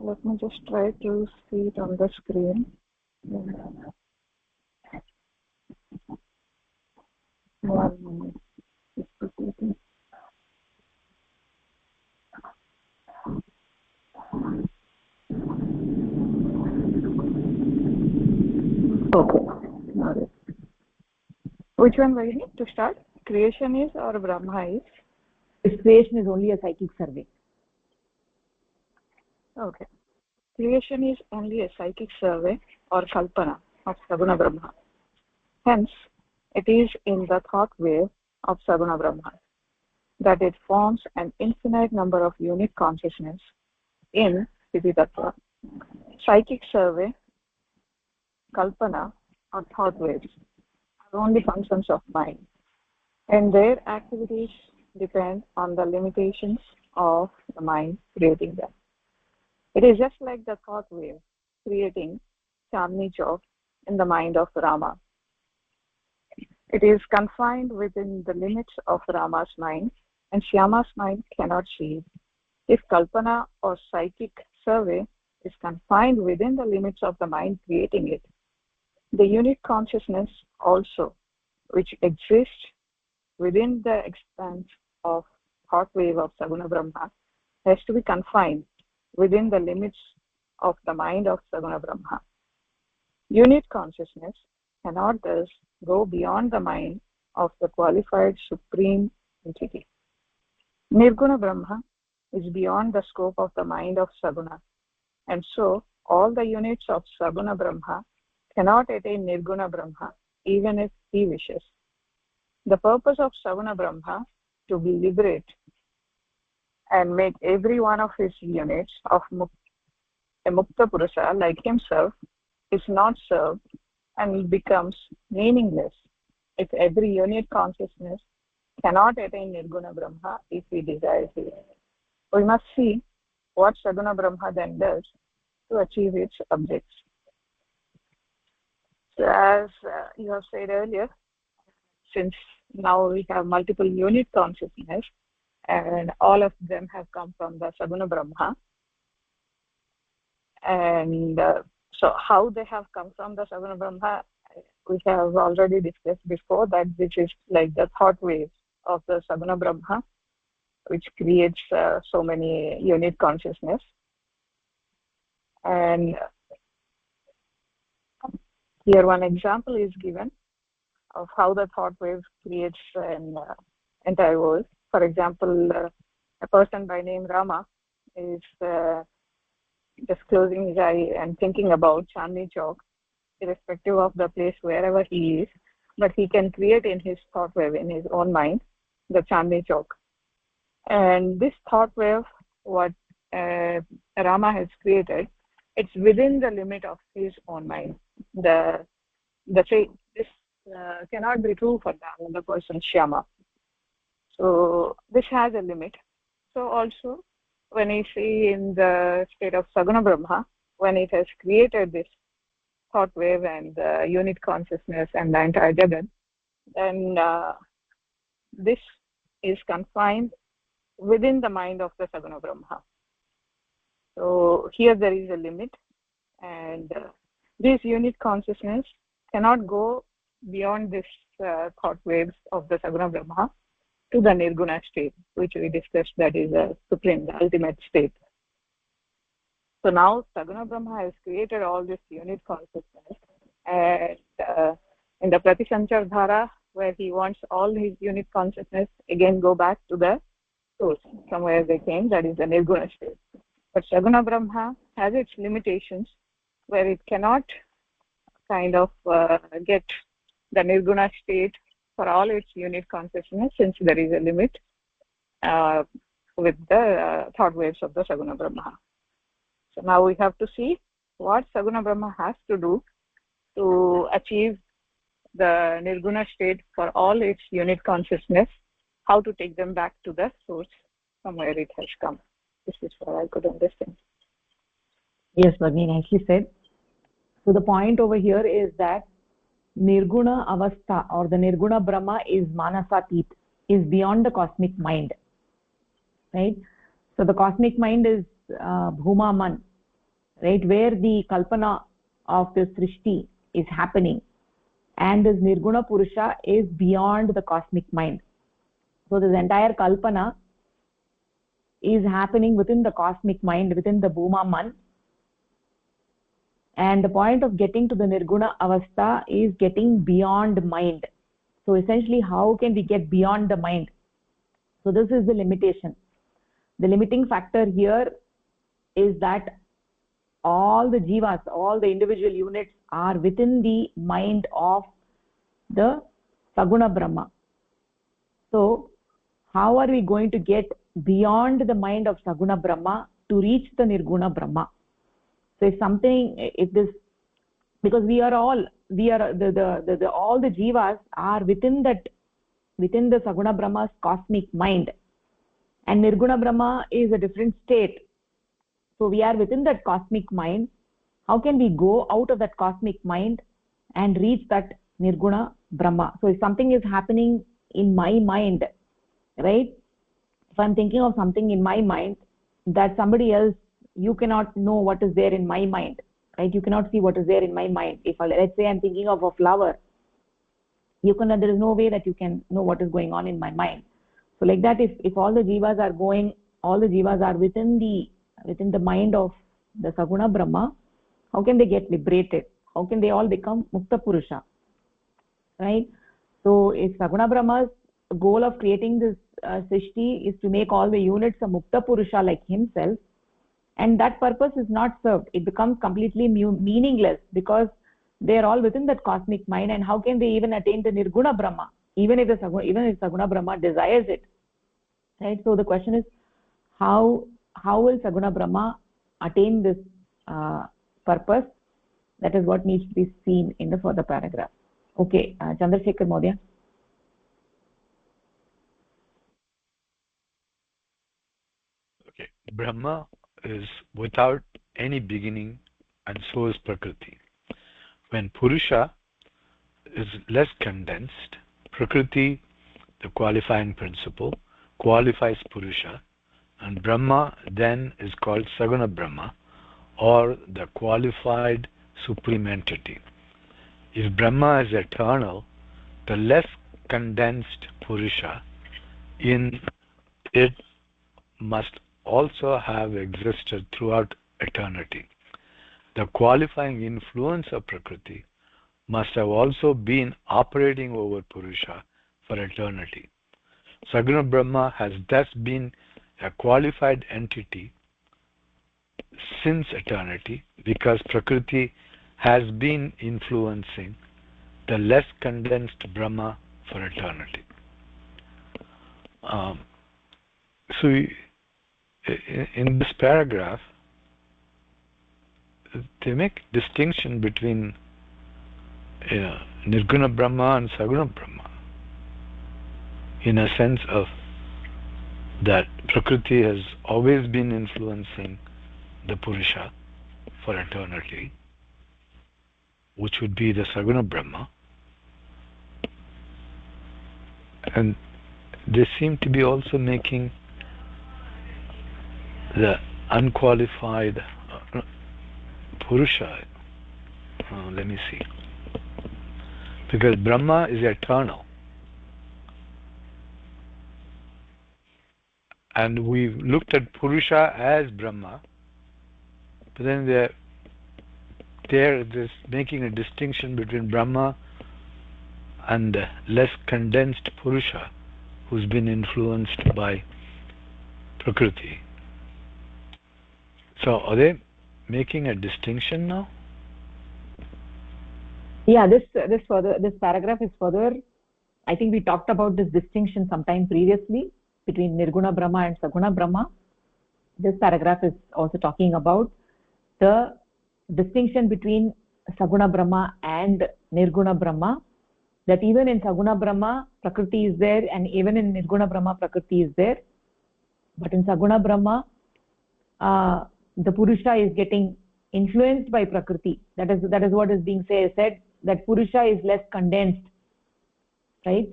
Let me just try to see it on the screen. One minute. Okay. Which one will you need to start? Creation is or Brahma is? This creation is only a psychic survey. Okay. Creation is only a psychic survey or kalpana of Saguna Brahma. Hence, it is in the thought wave of Saguna Brahma that it forms an infinite number of unique consciousness in Siddhi Tattva. Psychic survey, kalpana, or thought waves are only functions of mind, and their activities depend on the limitations of the mind creating them. It is just like the thought wave creating Chandni Chowk in the mind of Rama. It is confined within the limits of Rama's mind, and Shyama's mind cannot see it. If Kalpana or psychic survey is confined within the limits of the mind creating it, the unit consciousness also, which exists within the expanse of thought wave of Saguna Brahma, has to be confined within the limits of the mind of Saguna Brahma. Unit consciousness cannot thus go beyond the mind of the qualified supreme entity. Nirguna Brahma is beyond the scope of the mind of Saguna, and so all the units of Saguna Brahma cannot attain Nirguna Brahma even if he wishes. The purpose of Saguna Brahma to be liberate and make every one of his units of a Mukta Purusha like himself is not served and becomes meaningless if every unit consciousness cannot attain Nirguna Brahma if he desires it. We must see what Saguna Brahma then does to achieve its objects. So as you have said earlier, since now we have multiple unit consciousness and all of them have come from the Saguna Brahma, and so how they have come from the Saguna Brahma, we have already discussed before that this is like the thought waves of the Saguna Brahma, which creates so many unit consciousness. And here one example is given of how the thought wave creates an entire world. For example, a person by name Rama is just closing his eye and thinking about Chandni Chowk, irrespective of the place wherever he is, but he can create in his thought wave, in his own mind, the Chandni Chowk. And this thought wave, what Rama has created, it's within the limit of his own mind. This cannot be true for the other person, Shyama. So this has a limit. So also, when you see in the state of Saguna Brahma, when it has created this thought wave and unit consciousness and the entire Jagat, then this is confined within the mind of the Saguna Brahma. So here there is a limit, and this unit consciousness cannot go beyond this thought waves of the Saguna Brahma to the Nirguna state, which we discussed, that is the supreme, the ultimate state. So now Saguna Brahma has created all this unit consciousness, and in the Pratisanchar Dhara, where he wants all his unit consciousness again go back to the source from where they came, that is the Nirguna state. But Saguna Brahma has its limitations, where it cannot kind of get the Nirguna state for all its unit consciousness, since there is a limit with the thought waves of the Saguna Brahma. So now we have to see what Saguna Brahma has to do to achieve the Nirguna state for all its unit consciousness, how to take them back to the source from where it has come. This is what I could understand. Yes, Bhagini, nicely said. So the point over here is that Nirguna Avastha or the Nirguna Brahma is Manasatit, is beyond the cosmic mind. Right? So the cosmic mind is Bhuma Man, right? Where the Kalpana of the Srishti is happening. And this Nirguna Purusha is beyond the cosmic mind. So this entire Kalpana is happening within the cosmic mind, within the Bhuma Man. And the point of getting to the Nirguna Avastha is getting beyond mind. So essentially, how can we get beyond the mind? So this is the limitation. The limiting factor here is that all the jivas, all the individual units are within the mind of the Saguna Brahma. So how are we going to get beyond the mind of Saguna Brahma to reach the Nirguna Brahma? So if something, if this, because all the jivas are within that within the Saguna Brahma's cosmic mind, and Nirguna Brahma is a different state. So we are within that cosmic mind. How can we go out of that cosmic mind and reach that Nirguna Brahma? So if something is happening in my mind, right? If I'm thinking of something in my mind that somebody else, you cannot know what is there in my mind, right? You cannot see what is there in my mind. If let's say I'm thinking of a flower, there is no way that you can know what is going on in my mind. So like that, if all the jivas are within the mind of the Saguna Brahma, how can they get liberated? How can they all become Mukta Purusha? Right? So if Saguna Brahma's goal of creating this Srishti is to make all the units a Mukta Purusha like himself, and that purpose is not served, it becomes completely meaningless, because they are all within that cosmic mind. And how can they even attain the Nirguna Brahma, even if Saguna Brahma desires it? Right? So the question is, how will Saguna Brahma attain this purpose? That is what needs to be seen in the further paragraph. Okay, Chandrasekhar Mahodaya. Okay, Brahma is without any beginning, and so is Prakriti. When Purusha is less condensed, Prakriti, the qualifying principle, qualifies Purusha, and Brahma then is called Saguna Brahma, or the qualified supreme entity. If Brahma is eternal, the less condensed Purusha in it must also have existed throughout eternity. The qualifying influence of Prakriti must have also been operating over Purusha for eternity. Saguna Brahma has thus been a qualified entity since eternity, because Prakriti has been influencing the less condensed Brahma for eternity. So in this paragraph, they make distinction between Nirguna Brahma and Saguna Brahma, in a sense of that Prakriti has always been influencing the Purusha for eternity, which would be the Saguna Brahma, and they seem to be also making the unqualified Purusha, let me see, because Brahma is eternal, and we've looked at Purusha as Brahma, but then they're just making a distinction between Brahma and the less condensed Purusha, who's been influenced by Prakriti. So are they making a distinction now? Yeah, this paragraph is further. I think we talked about this distinction sometime previously between Nirguna Brahma and Saguna Brahma. This paragraph is also talking about the distinction between Saguna Brahma and Nirguna Brahma, that even in Saguna Brahma Prakriti is there, and even in Nirguna Brahma Prakriti is there, but in Saguna Brahma the Purusha is getting influenced by Prakriti. That is what is being said, that Purusha is less condensed, right?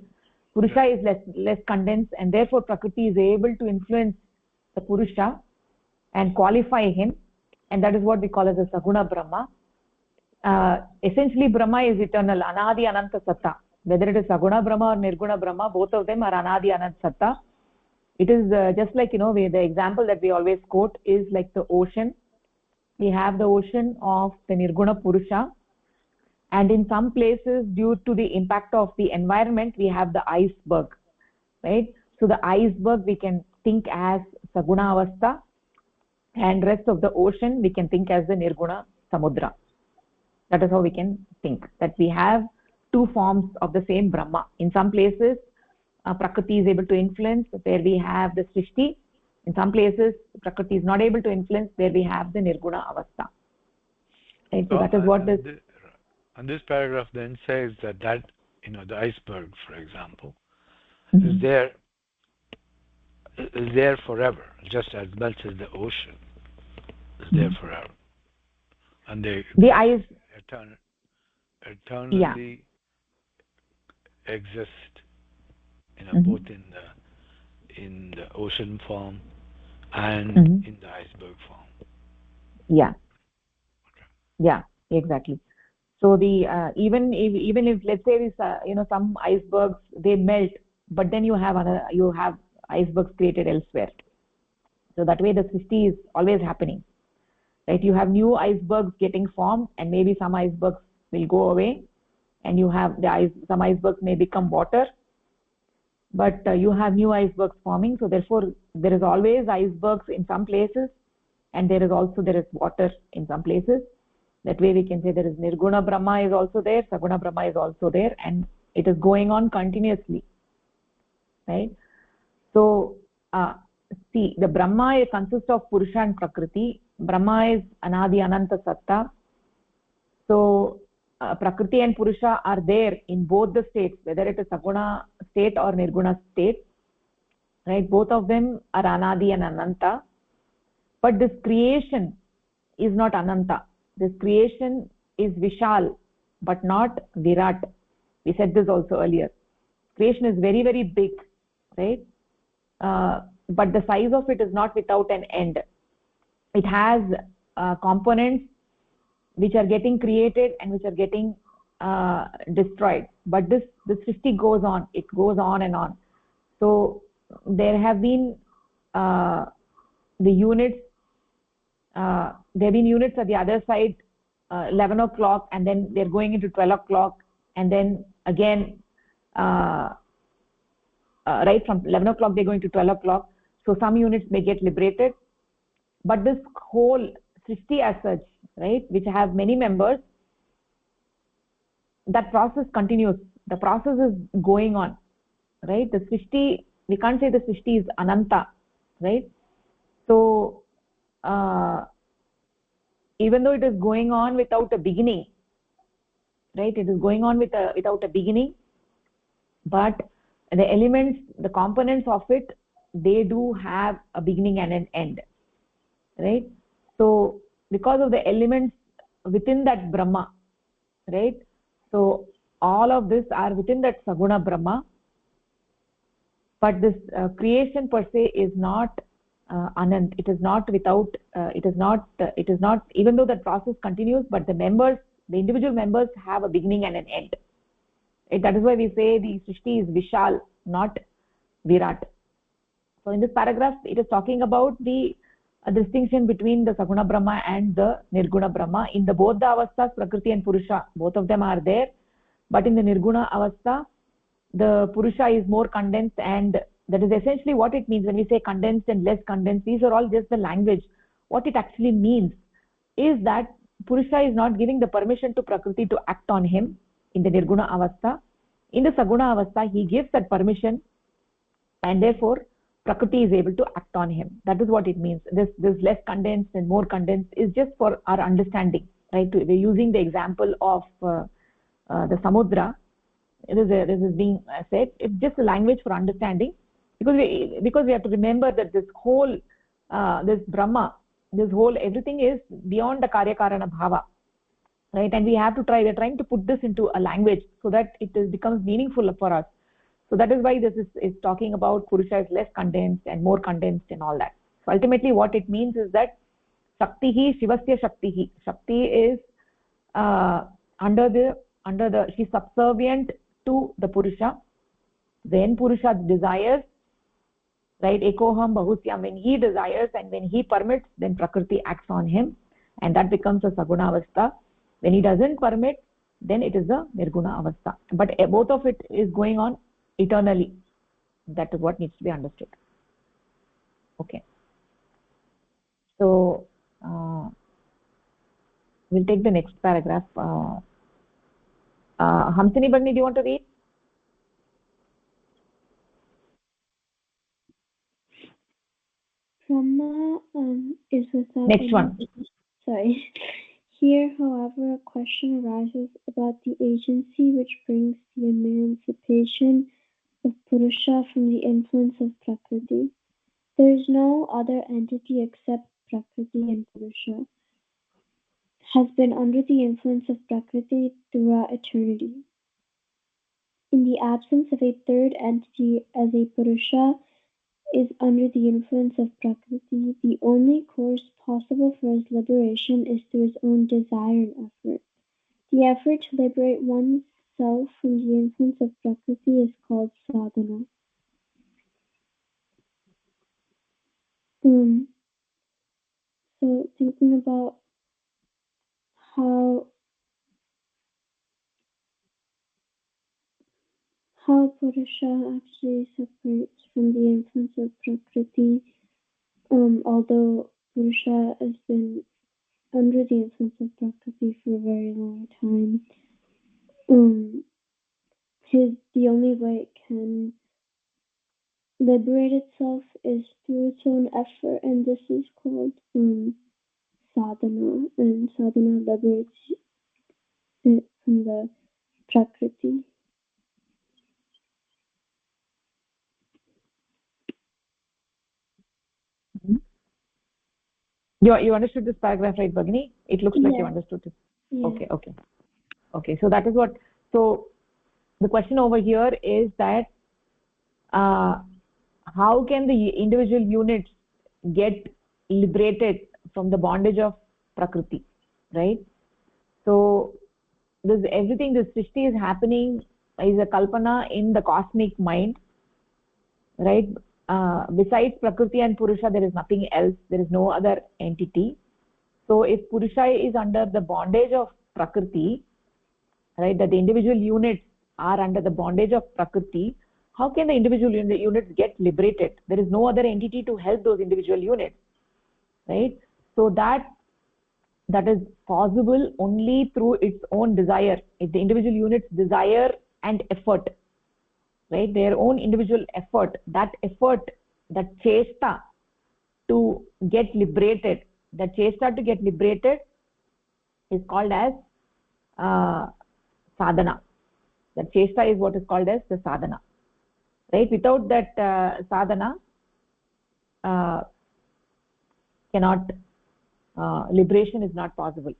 Purusha is less condensed, and therefore Prakriti is able to influence the Purusha and qualify him, and that is what we call as a Saguna Brahma. Essentially Brahma is eternal, Anadi Ananta Satta. Whether it is Saguna Brahma or Nirguna Brahma, both of them are Anadi Ananta Satta. It is just like, the example that we always quote is like the ocean. We have the ocean of the Nirguna Purusha, and in some places, due to the impact of the environment, we have the iceberg, right? So the iceberg we can think as Saguna Avastha, and rest of the ocean we can think as the Nirguna Samudra. That is how we can think, that we have two forms of the same Brahma. In some places Prakriti is able to influence, where we have the Srishti. In some places Prakriti is not able to influence, where we have the Nirguna Avastha. Right? So that is what this... And this paragraph then says that the iceberg, for example, is there forever, just as much as the ocean is there forever, and they eyes eternally exist, both in the ocean form and in the iceberg form. Yeah, exactly. So the even if let's say this some icebergs they melt, but then you have icebergs created elsewhere. So that way the Srishti is always happening, right? You have new icebergs getting formed, and maybe some icebergs will go away, and you have some icebergs may become water, but you have new icebergs forming. So therefore there is always icebergs in some places, and there is water in some places. That way we can say there is Nirguna Brahma is also there, Saguna Brahma is also there, and it is going on continuously, right? So see, the Brahma consists of Purusha and Prakriti. Brahma is Anadi Ananta Satta. So Prakriti and Purusha are there in both the states, whether it is Saguna state or Nirguna state, right? Both of them are Anadi and Ananta. But this creation is not Ananta. This creation is Vishal, but not Virat. We said this also earlier. Creation is very, very big, right? But the size of it is not without an end. It has components which are getting created and which are getting destroyed. But this Srishti goes on. It goes on and on. So there have been the units. There have been units at the other side, 11 o'clock, and then they're going into 12 o'clock, and then again, right from 11 o'clock they're going to 12 o'clock. So some units may get liberated, but this whole Srishti as such, right, which have many members, that process continues. The process is going on, right? The Srishti, we can't say the Srishti is Ananta, right? So even though it is going on without a beginning, right, it is going on without a beginning, but the elements, the components of it, they do have a beginning and an end, right? So because of the elements within that Brahma, right, so all of this are within that Saguna Brahma, but this creation per se is not Anant. It is not without, it is not, even though that process continues, but the individual members have a beginning and an end. That is why we say the Srishti is Vishal, not Virat. So in this paragraph, it is talking about the distinction between the Saguna Brahma and the Nirguna Brahma. In the both the avasthas, Prakriti and Purusha, both of them are there. But in the Nirguna avastha, the Purusha is more condensed, and that is essentially what it means when we say condensed and less condensed. These are all just the language. What it actually means is that Purusha is not giving the permission to Prakriti to act on him in the Nirguna avastha. In the Saguna avastha, he gives that permission, and therefore Prakriti is able to act on him. That is what it means. This less condensed and more condensed is just for our understanding, right? We're using the example of the Samudra. This is being said. It's just a language for understanding, because we have to remember that this whole this Brahma, this whole everything is beyond the Karya Karana Bhava, right? And we're trying to put this into a language so that it becomes meaningful for us. So that is why this is talking about Purusha is less condensed and more condensed and all that. So ultimately what it means is that Shaktihi Shivasya Shaktihi. Shakti is she's subservient to the Purusha. When Purusha desires, right, Ekoham Bahusyam, when he desires and when he permits, then Prakriti acts on him, and that becomes a Saguna Avastha. When he doesn't permit, then it is a Nirguna Avastha. But both of it is going on eternally. That is what needs to be understood. Okay. So we'll take the next paragraph. Hamsini Bhanni, do you want to read? Brahma is without Next one. Sorry. Here, however, a question arises about the agency which brings the emancipation of Purusha from the influence of Prakriti. There is no other entity except Prakriti, and Purusha has been under the influence of Prakriti throughout eternity. In the absence of a third entity as a Purusha is under the influence of Prakriti, the only course possible for his liberation is through his own desire and effort. The effort to liberate oneself from the influence of Prakriti is called sadhana. So thinking about how Purusha actually separates from the influence of Prakriti, although Purusha has been under the influence of Prakriti for a very long time, the only way it can liberate itself is through its own effort, and this is called sadhana, and sadhana liberates it from the Prakriti. You understood this paragraph, right, Bhagini? It looks like you understood it. Yeah. Okay. So that is what. So the question over here is that how can the individual units get liberated from the bondage of Prakriti, right? So everything, this Srishti is happening is a kalpana in the cosmic mind, right? Besides Prakriti and Purusha, there is nothing else. There is no other entity. So if Purusha is under the bondage of Prakriti, right, that the individual units are under the bondage of Prakriti, how can the individual units get liberated? There is no other entity to help those individual units, right? So that is possible only through its own desire. If the individual units desire and effort, right, their own individual effort, that chesta to get liberated, is called as sadhana. That chesta is what is called as the sadhana, right? Without that sadhana, cannot liberation is not possible,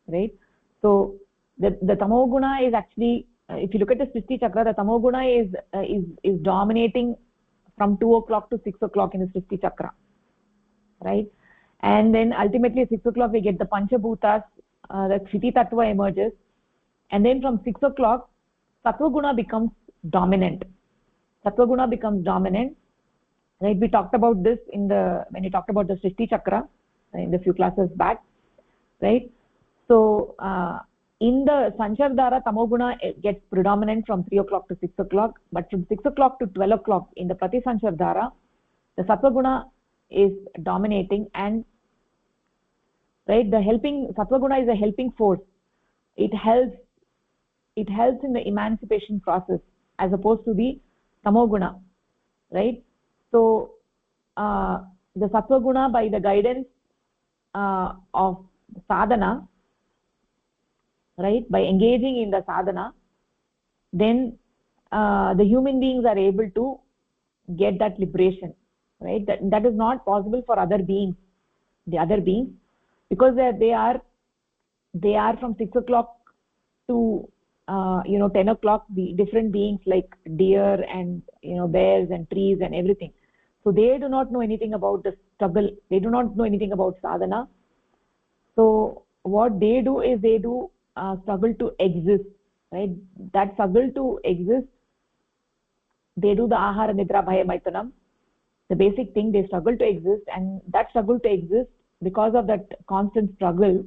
right? So the tamoguna is actually, if you look at the Srishti chakra, the tamoguna is dominating from 2 o'clock to 6 o'clock in the Srishti chakra, right? And then ultimately at 6 o'clock we get the panchabhutas, the Kshiti tattva emerges, and then from 6 o'clock sattva becomes dominant. Right? We talked about this when we talked about the Srishti chakra in the few classes back, right? So in the Sanchardhara, tamoguna gets predominant from 3 o'clock to 6 o'clock, but from 6 o'clock to 12 o'clock in the Prati Sanchardhara, the Sattva is dominating, and right, Sattva is a helping force. It helps in the emancipation process as opposed to the Tamoguna, right? So the Sattva by the guidance of sadhana, right, by engaging in the sadhana, then the human beings are able to get that liberation, right? That is not possible for other beings, because they are from 6 o'clock to 10 o'clock, the different beings like deer and bears and trees and everything. So they do not know anything about the struggle. They do not know anything about sadhana. So what they do is they do struggle to exist, right? That struggle to exist, they do the ahara nidra bhaya maitanam, the basic thing. They struggle to exist, and that struggle to exist, because of that constant struggle,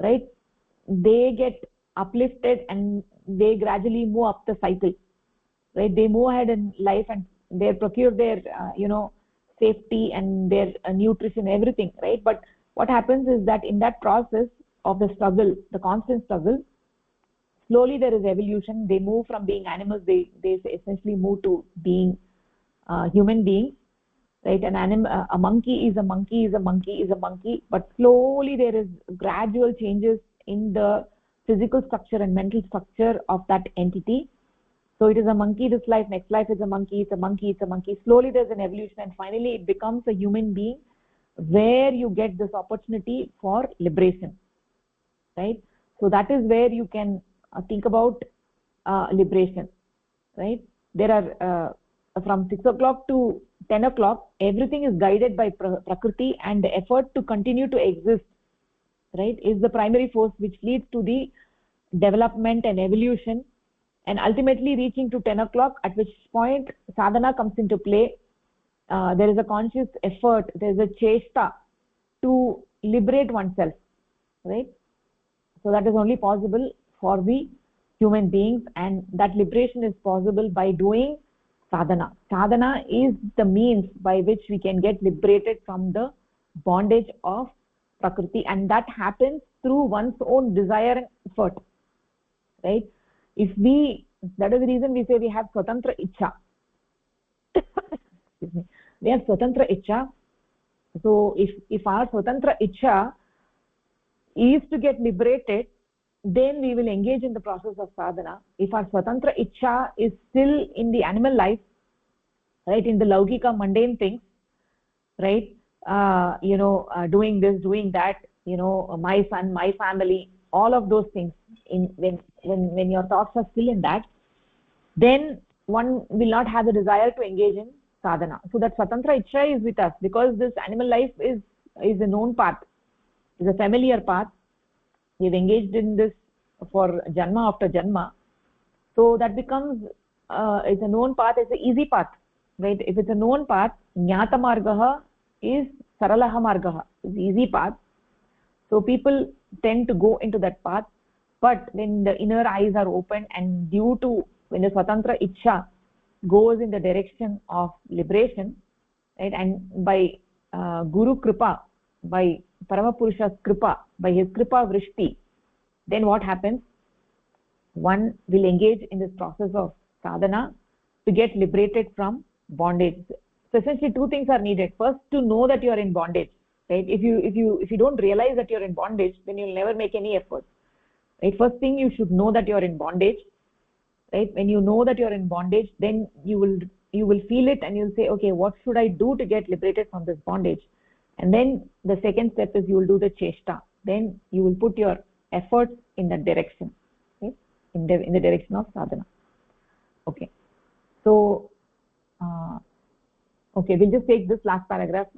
right, they get uplifted and they gradually move up the cycle, right? They move ahead in life and they procure their safety and their nutrition, everything, right? But what happens is that in that process of the struggle, the constant struggle, slowly there is evolution. They move from being animals, they essentially move to being human beings, right? A monkey is a monkey, but slowly there is gradual changes in the physical structure and mental structure of that entity, So it is a monkey this life, next life is a monkey, it's a monkey, it's a monkey. Slowly there's an evolution, and finally it becomes a human being, where you get this opportunity for liberation, right? So that is where you can think about liberation, right? There are from 6 o'clock to 10 o'clock, everything is guided by prakriti, and the effort to continue to exist, right, is the primary force which leads to the development and evolution, and ultimately reaching to 10 o'clock, at which point sadhana comes into play. There is a conscious effort, there is a chesta to liberate oneself, right? So that is only possible for the human beings, and that liberation is possible by doing sadhana. Sadhana is the means by which we can get liberated from the bondage of prakriti, and that happens through one's own desire and effort, right? That is the reason we say we have swatantra ichha. Excuse me. We have swatantra ichha. So if our swatantra ichha is to get liberated, then we will engage in the process of sadhana. If our swatantra ichha is still in the animal life, right, in the laukika mundane things, right, doing this, doing that, my son, my family, all of those things, when your thoughts are still in that, then one will not have the desire to engage in sadhana. So that swatantra ichha is with us, because this animal life is a known path, is a familiar path. We've engaged in this for janma after janma, so that becomes it's a known path, it's an easy path, right? If it's a known path, jnata margah is saralaha margah, it's easy path. So people tend to go into that path, but when the inner eyes are open, and when the swatantra ichha goes in the direction of liberation, right, and by guru kripa, by Paramapurusha's kripa, by his kripa vrishti, then what happens? One will engage in this process of sadhana to get liberated from bondage. So essentially two things are needed. First, to know that you are in bondage, right? If you don't realize that you're in bondage, then you'll never make any effort, right? First thing, you should know that you're in bondage, right? When you know that you're in bondage, then you will feel it, and you'll say, okay, what should I do to get liberated from this bondage? And then the second step is you will do the chesta. Then you will put your efforts in that direction, okay? in the direction of sadhana. Okay, so okay, we'll just take this last paragraph.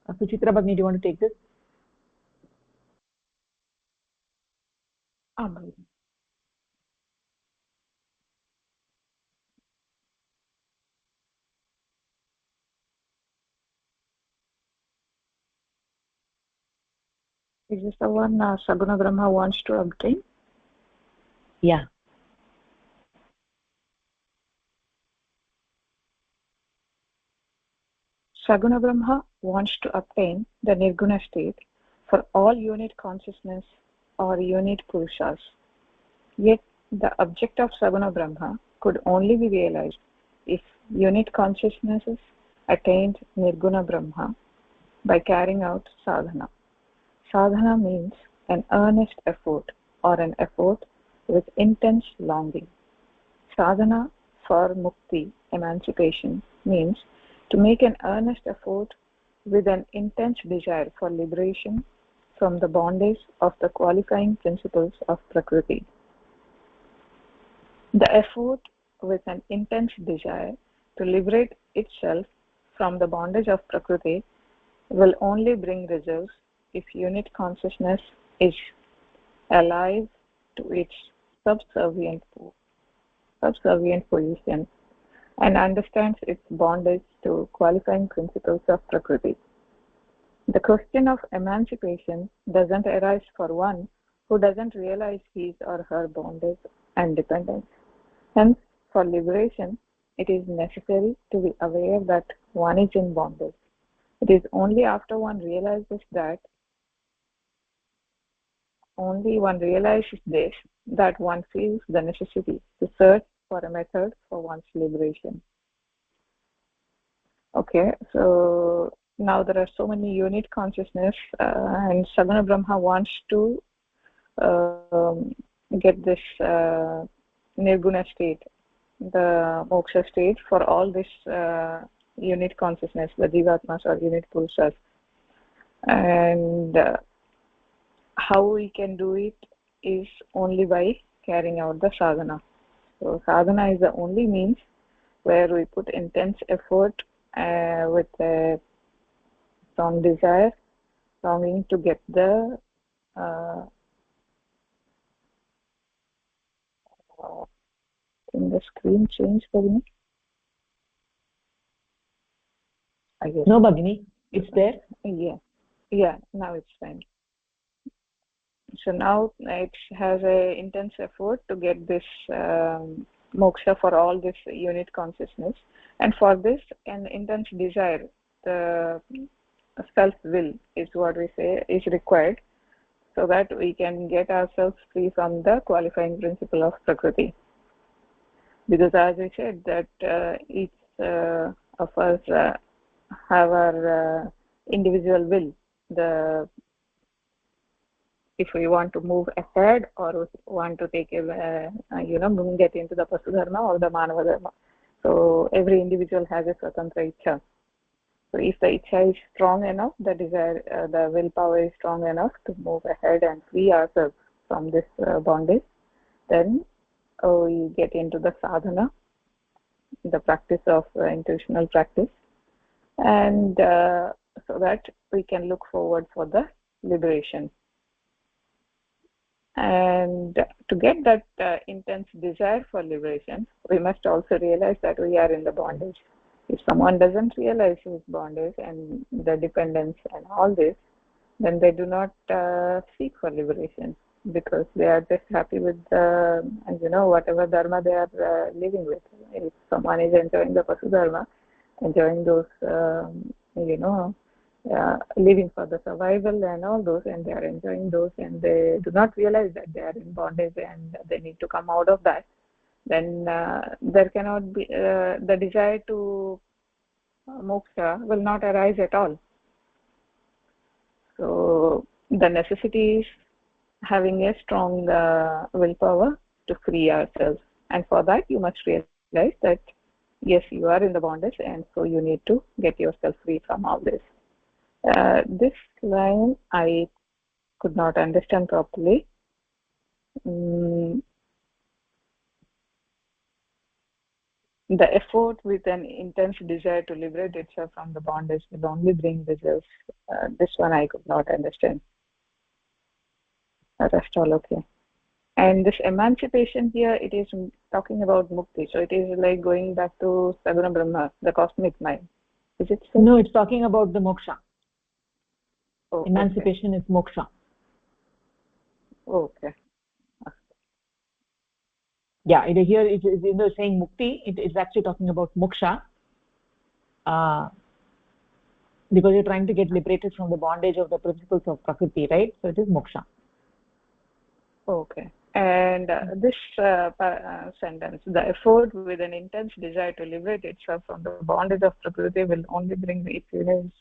Suchitra Bhagini, do you want to take this? Is this the one Saguna Brahma wants to obtain? Yeah. Saguna Brahma wants to obtain the Nirguna state for all unit consciousness or unit Purushas. Yet the object of Saguna Brahma could only be realized if unit consciousnesses attained Nirguna Brahma by carrying out sadhana. Sadhana means an earnest effort, or an effort with intense longing. Sadhana for mukti, emancipation, means to make an earnest effort with an intense desire for liberation from the bondage of the qualifying principles of Prakriti. The effort with an intense desire to liberate itself from the bondage of Prakriti will only bring results if unit consciousness is alive to its subservient position and understands its bondage to qualifying principles of Prakriti. The question of emancipation doesn't arise for one who doesn't realize his or her bondage and dependence. Hence, for liberation, it is necessary to be aware that one is in bondage. It is only after one realizes this that one feels the necessity to search for a method for one's liberation. Okay, so now there are so many unit consciousness, and Saguna Brahma wants to get this Nirguna state, the moksha state for all this unit consciousness, the jivatmas or unit purusas. And how we can do it is only by carrying out the sadhana. So sadhana is the only means where we put intense effort with a strong desire, longing to get the in the screen change for me. I guess. No, Bhagini, it's there. Yeah, now it's fine. So now it has a intense effort to get this moksha for all this unit consciousness, and for this an intense desire, the self-will is what we say is required, so that we can get ourselves free from the qualifying principle of Prakriti. Because as I said that each of us have our individual will. If we want to move ahead or want to take a get into the Pasu Dharma or the Manava Dharma. So every individual has a Swatantra Ichha. So if the Ichha is strong enough, the desire, the willpower is strong enough to move ahead and free ourselves from this bondage, then we get into the sadhana, the practice of intuitional practice, and so that we can look forward for the liberation. And to get that intense desire for liberation, we must also realize that we are in the bondage. If someone doesn't realize his bondage and the dependence and all this, then they do not seek for liberation, because they are just happy with whatever dharma they are living with. If someone is enjoying the Pasu Dharma, enjoying those living for the survival and all those, and they are enjoying those, and they do not realize that they are in bondage and they need to come out of that, then there cannot be the desire to moksha will not arise at all. So the necessity is having a strong willpower to free ourselves, and for that you must realize that yes, you are in the bondage, and so you need to get yourself free from all this. This line I could not understand properly. The effort with an intense desire to liberate itself from the bondage will only bring results. This one I could not understand. Rest all okay. And this emancipation here, it is talking about mukti. So it is like going back to Saguna Brahma, the cosmic mind. Is it so? No, it's talking about the moksha. Oh, emancipation is moksha. Okay. Yeah, here it is saying mukti. It is actually talking about moksha, because you're trying to get liberated from the bondage of the principles of Prakriti, right? So it is moksha. Okay. And this sentence, the effort with an intense desire to liberate itself from the bondage of Prakriti will only bring its units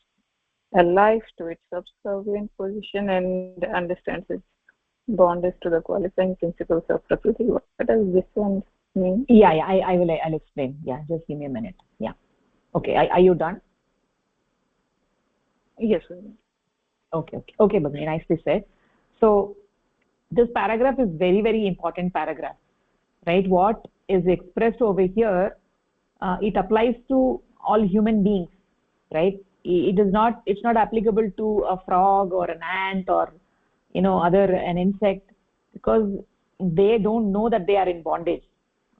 alive to its subservient position and understands its bondage to the qualifying principles of Prakriti. What does this one mean? Yeah, I'll explain. Yeah, just give me a minute. Yeah. Okay, are you done? Yes. Okay, Bhagini, nicely said. So this paragraph is very, very important paragraph, right? What is expressed over here, it applies to all human beings, right? It's not applicable to a frog or an ant or an insect, because they don't know that they are in bondage,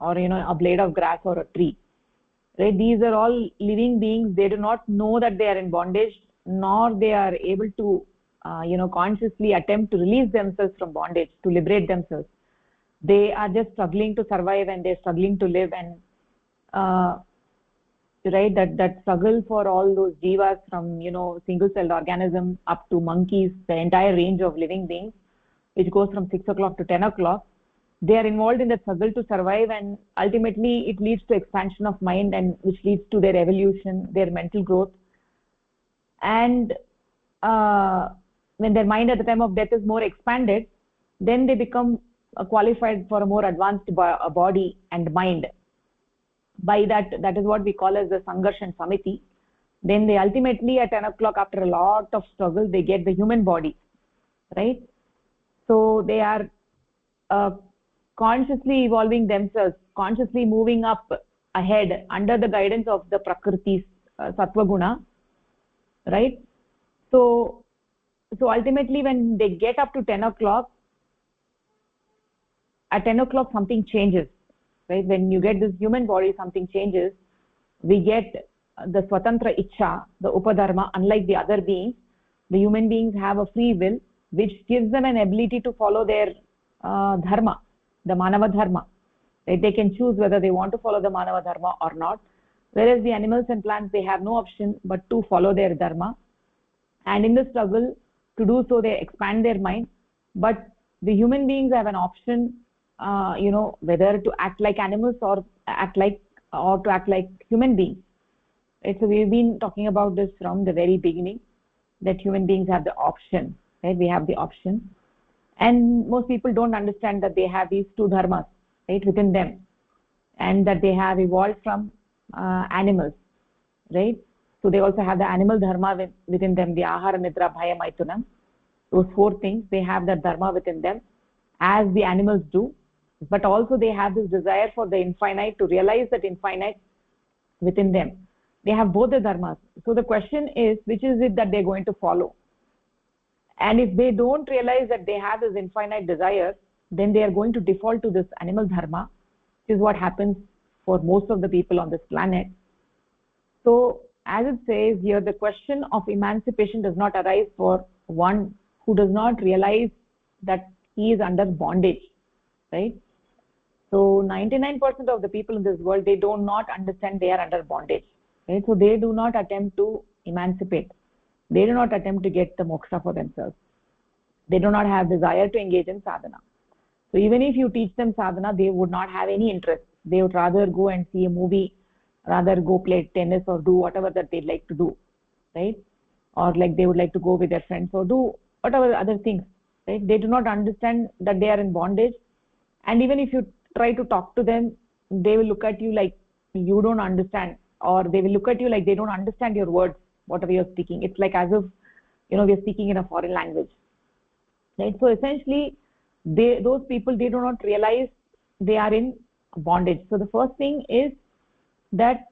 or a blade of grass or a tree, right? These are all living beings. They do not know that they are in bondage, nor they are able to consciously attempt to release themselves from bondage, to liberate themselves. They are just struggling to survive, and they're struggling to live, and right, that struggle for all those jivas, from single-celled organism up to monkeys, the entire range of living beings, which goes from 6 o'clock to 10 o'clock, they are involved in the struggle to survive, and ultimately it leads to expansion of mind, and which leads to their evolution, their mental growth. And when their mind at the time of death is more expanded, then they become qualified for a more advanced body and mind, by that is what we call as the Sangarshan Samiti. Then they ultimately at 10 o'clock, after a lot of struggle, they get the human body, right? So they are consciously evolving themselves, consciously moving up ahead under the guidance of the Prakriti Sattva Guna, right? So ultimately when they get up to 10 o'clock, at 10 o'clock something changes, right? When you get this human body, something changes. We get the Swatantra Ichcha, the Upadharma. Unlike the other beings, the human beings have a free will, which gives them an ability to follow their dharma, the Manava Dharma. Right? They can choose whether they want to follow the Manava Dharma or not. Whereas the animals and plants, they have no option but to follow their dharma. And in the struggle to do so, they expand their mind. But the human beings have an option, whether to act like animals or to act like human beings. Right? So we've been talking about this from the very beginning, that human beings have the option. Right? We have the option, and most people don't understand that they have these two dharmas, right, within them, and that they have evolved from animals, right? So they also have the animal dharma within them, the ahara, nidra, bhaya, maitunam. Those four things, they have that dharma within them, as the animals do. But also they have this desire for the infinite, to realize that infinite within them. They have both the dharmas. So the question is, which is it that they're going to follow? And if they don't realize that they have this infinite desire, then they are going to default to this animal dharma, which is what happens for most of the people on this planet. So as it says here, the question of emancipation does not arise for one who does not realize that he is under bondage, right? So 99% of the people in this world, they do not understand they are under bondage, right? So they do not attempt to emancipate. They do not attempt to get the moksha for themselves. They do not have desire to engage in sadhana. So even if you teach them sadhana, they would not have any interest. They would rather go and see a movie, rather go play tennis or do whatever that they'd like to do, right? Or like they would like to go with their friends or do whatever other things, right? They do not understand that they are in bondage. And even if you try to talk to them, they will look at you like you don't understand, or they will look at you like they don't understand your words, whatever you're speaking. It's like as if, we're speaking in a foreign language, right? So essentially, those people, they do not realize they are in bondage. So the first thing is that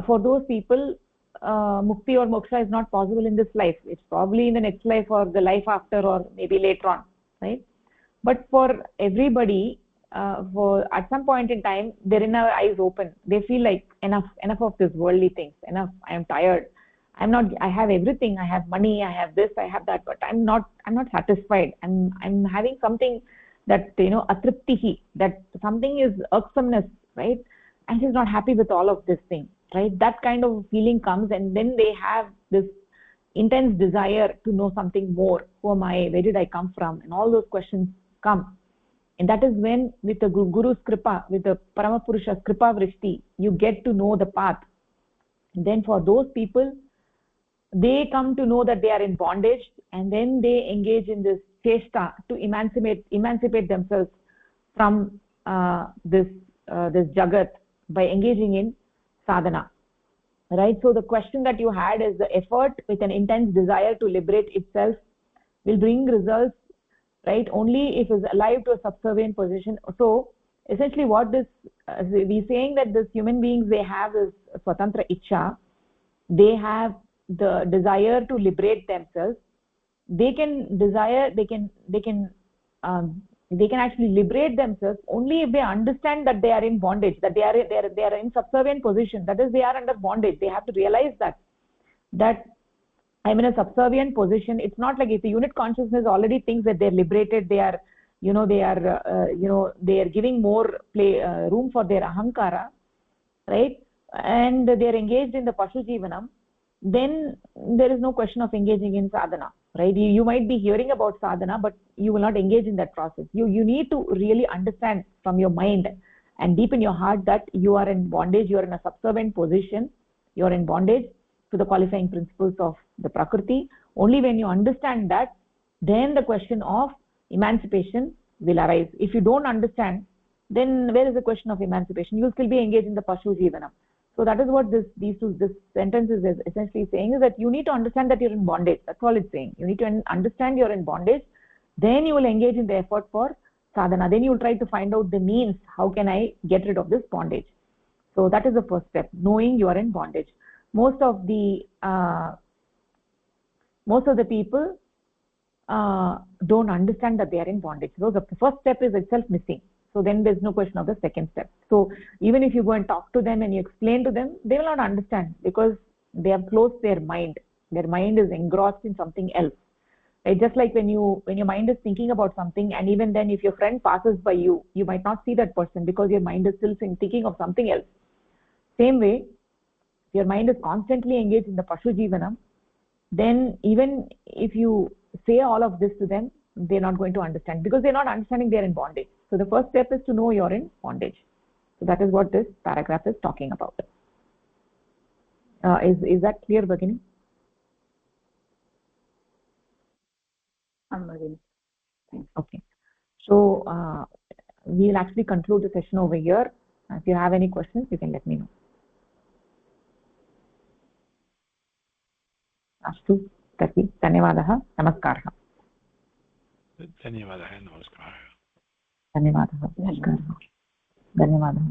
for those people, mukti or moksha is not possible in this life. It's probably in the next life or the life after, or maybe later on, right? But for everybody, at some point in time, their inner eyes open. They feel like enough of this worldly things. Enough. I am tired. I have everything. I have money. I have this. I have that. But I'm not satisfied. I'm having something that, atriptihi, that something is irksomeness, right? I'm just not happy with all of this thing, right? That kind of feeling comes, and then they have this intense desire to know something more. Who am I? Where did I come from? And all those questions come. And that is when, with the Guru's kripa, with the Paramapurusha's kripa vrishti, you get to know the path. And then for those people, they come to know that they are in bondage, and then they engage in this chesta to emancipate themselves from this jagat by engaging in sadhana, right? So the question that you had is, the effort with an intense desire to liberate itself will bring results, right, only if it's alive to a subservient position. So essentially what this we're saying, that this human beings, they have this swatantra ichcha, they have the desire to liberate themselves. They can actually liberate themselves only if they understand that they are in bondage, that they are in subservient position, that is, they are under bondage. They have to realize that I'm in a subservient position. It's not like if the unit consciousness already thinks that they're liberated, they are giving more room for their ahankara, right? And they're engaged in the pashu jivanam, then there is no question of engaging in sadhana, right? You might be hearing about sadhana, but you will not engage in that process. You need to really understand from your mind and deep in your heart that you are in bondage, you are in a subservient position, you are in bondage to the qualifying principles of the Prakriti. Only when you understand that, then the question of emancipation will arise. If you don't understand, then where is the question of emancipation? You'll still be engaged in the pashu jivanam. So that is what this sentence is essentially saying, is that you need to understand that you're in bondage. That's all it's saying. You need to understand you're in bondage. Then you will engage in the effort for sadhana. Then you will try to find out the means. How can I get rid of this bondage? So that is the first step, knowing you are in bondage. Most of the people don't understand that they are in bondage. So the first step is itself missing. So then there's no question of the second step. So even if you go and talk to them and you explain to them, they will not understand, because they have closed their mind. Their mind is engrossed in something else. Right? Just like when your mind is thinking about something, and even then if your friend passes by you, you might not see that person because your mind is still thinking of something else. Same way, if your mind is constantly engaged in the pashu jivanam, then even if you say all of this to them, they're not going to understand, because they're not understanding they're in bondage. So the first step is to know you're in bondage. So that is what this paragraph is talking about. Is that clear, Bhagini? Okay. So we'll actually conclude the session over here. If you have any questions, you can let me know. अस्तु तर्हि धन्यवादः, नमस्कारः. धन्यवादः, नमस्कारः. धन्यवादः, नमस्कारः. धन्यवादः.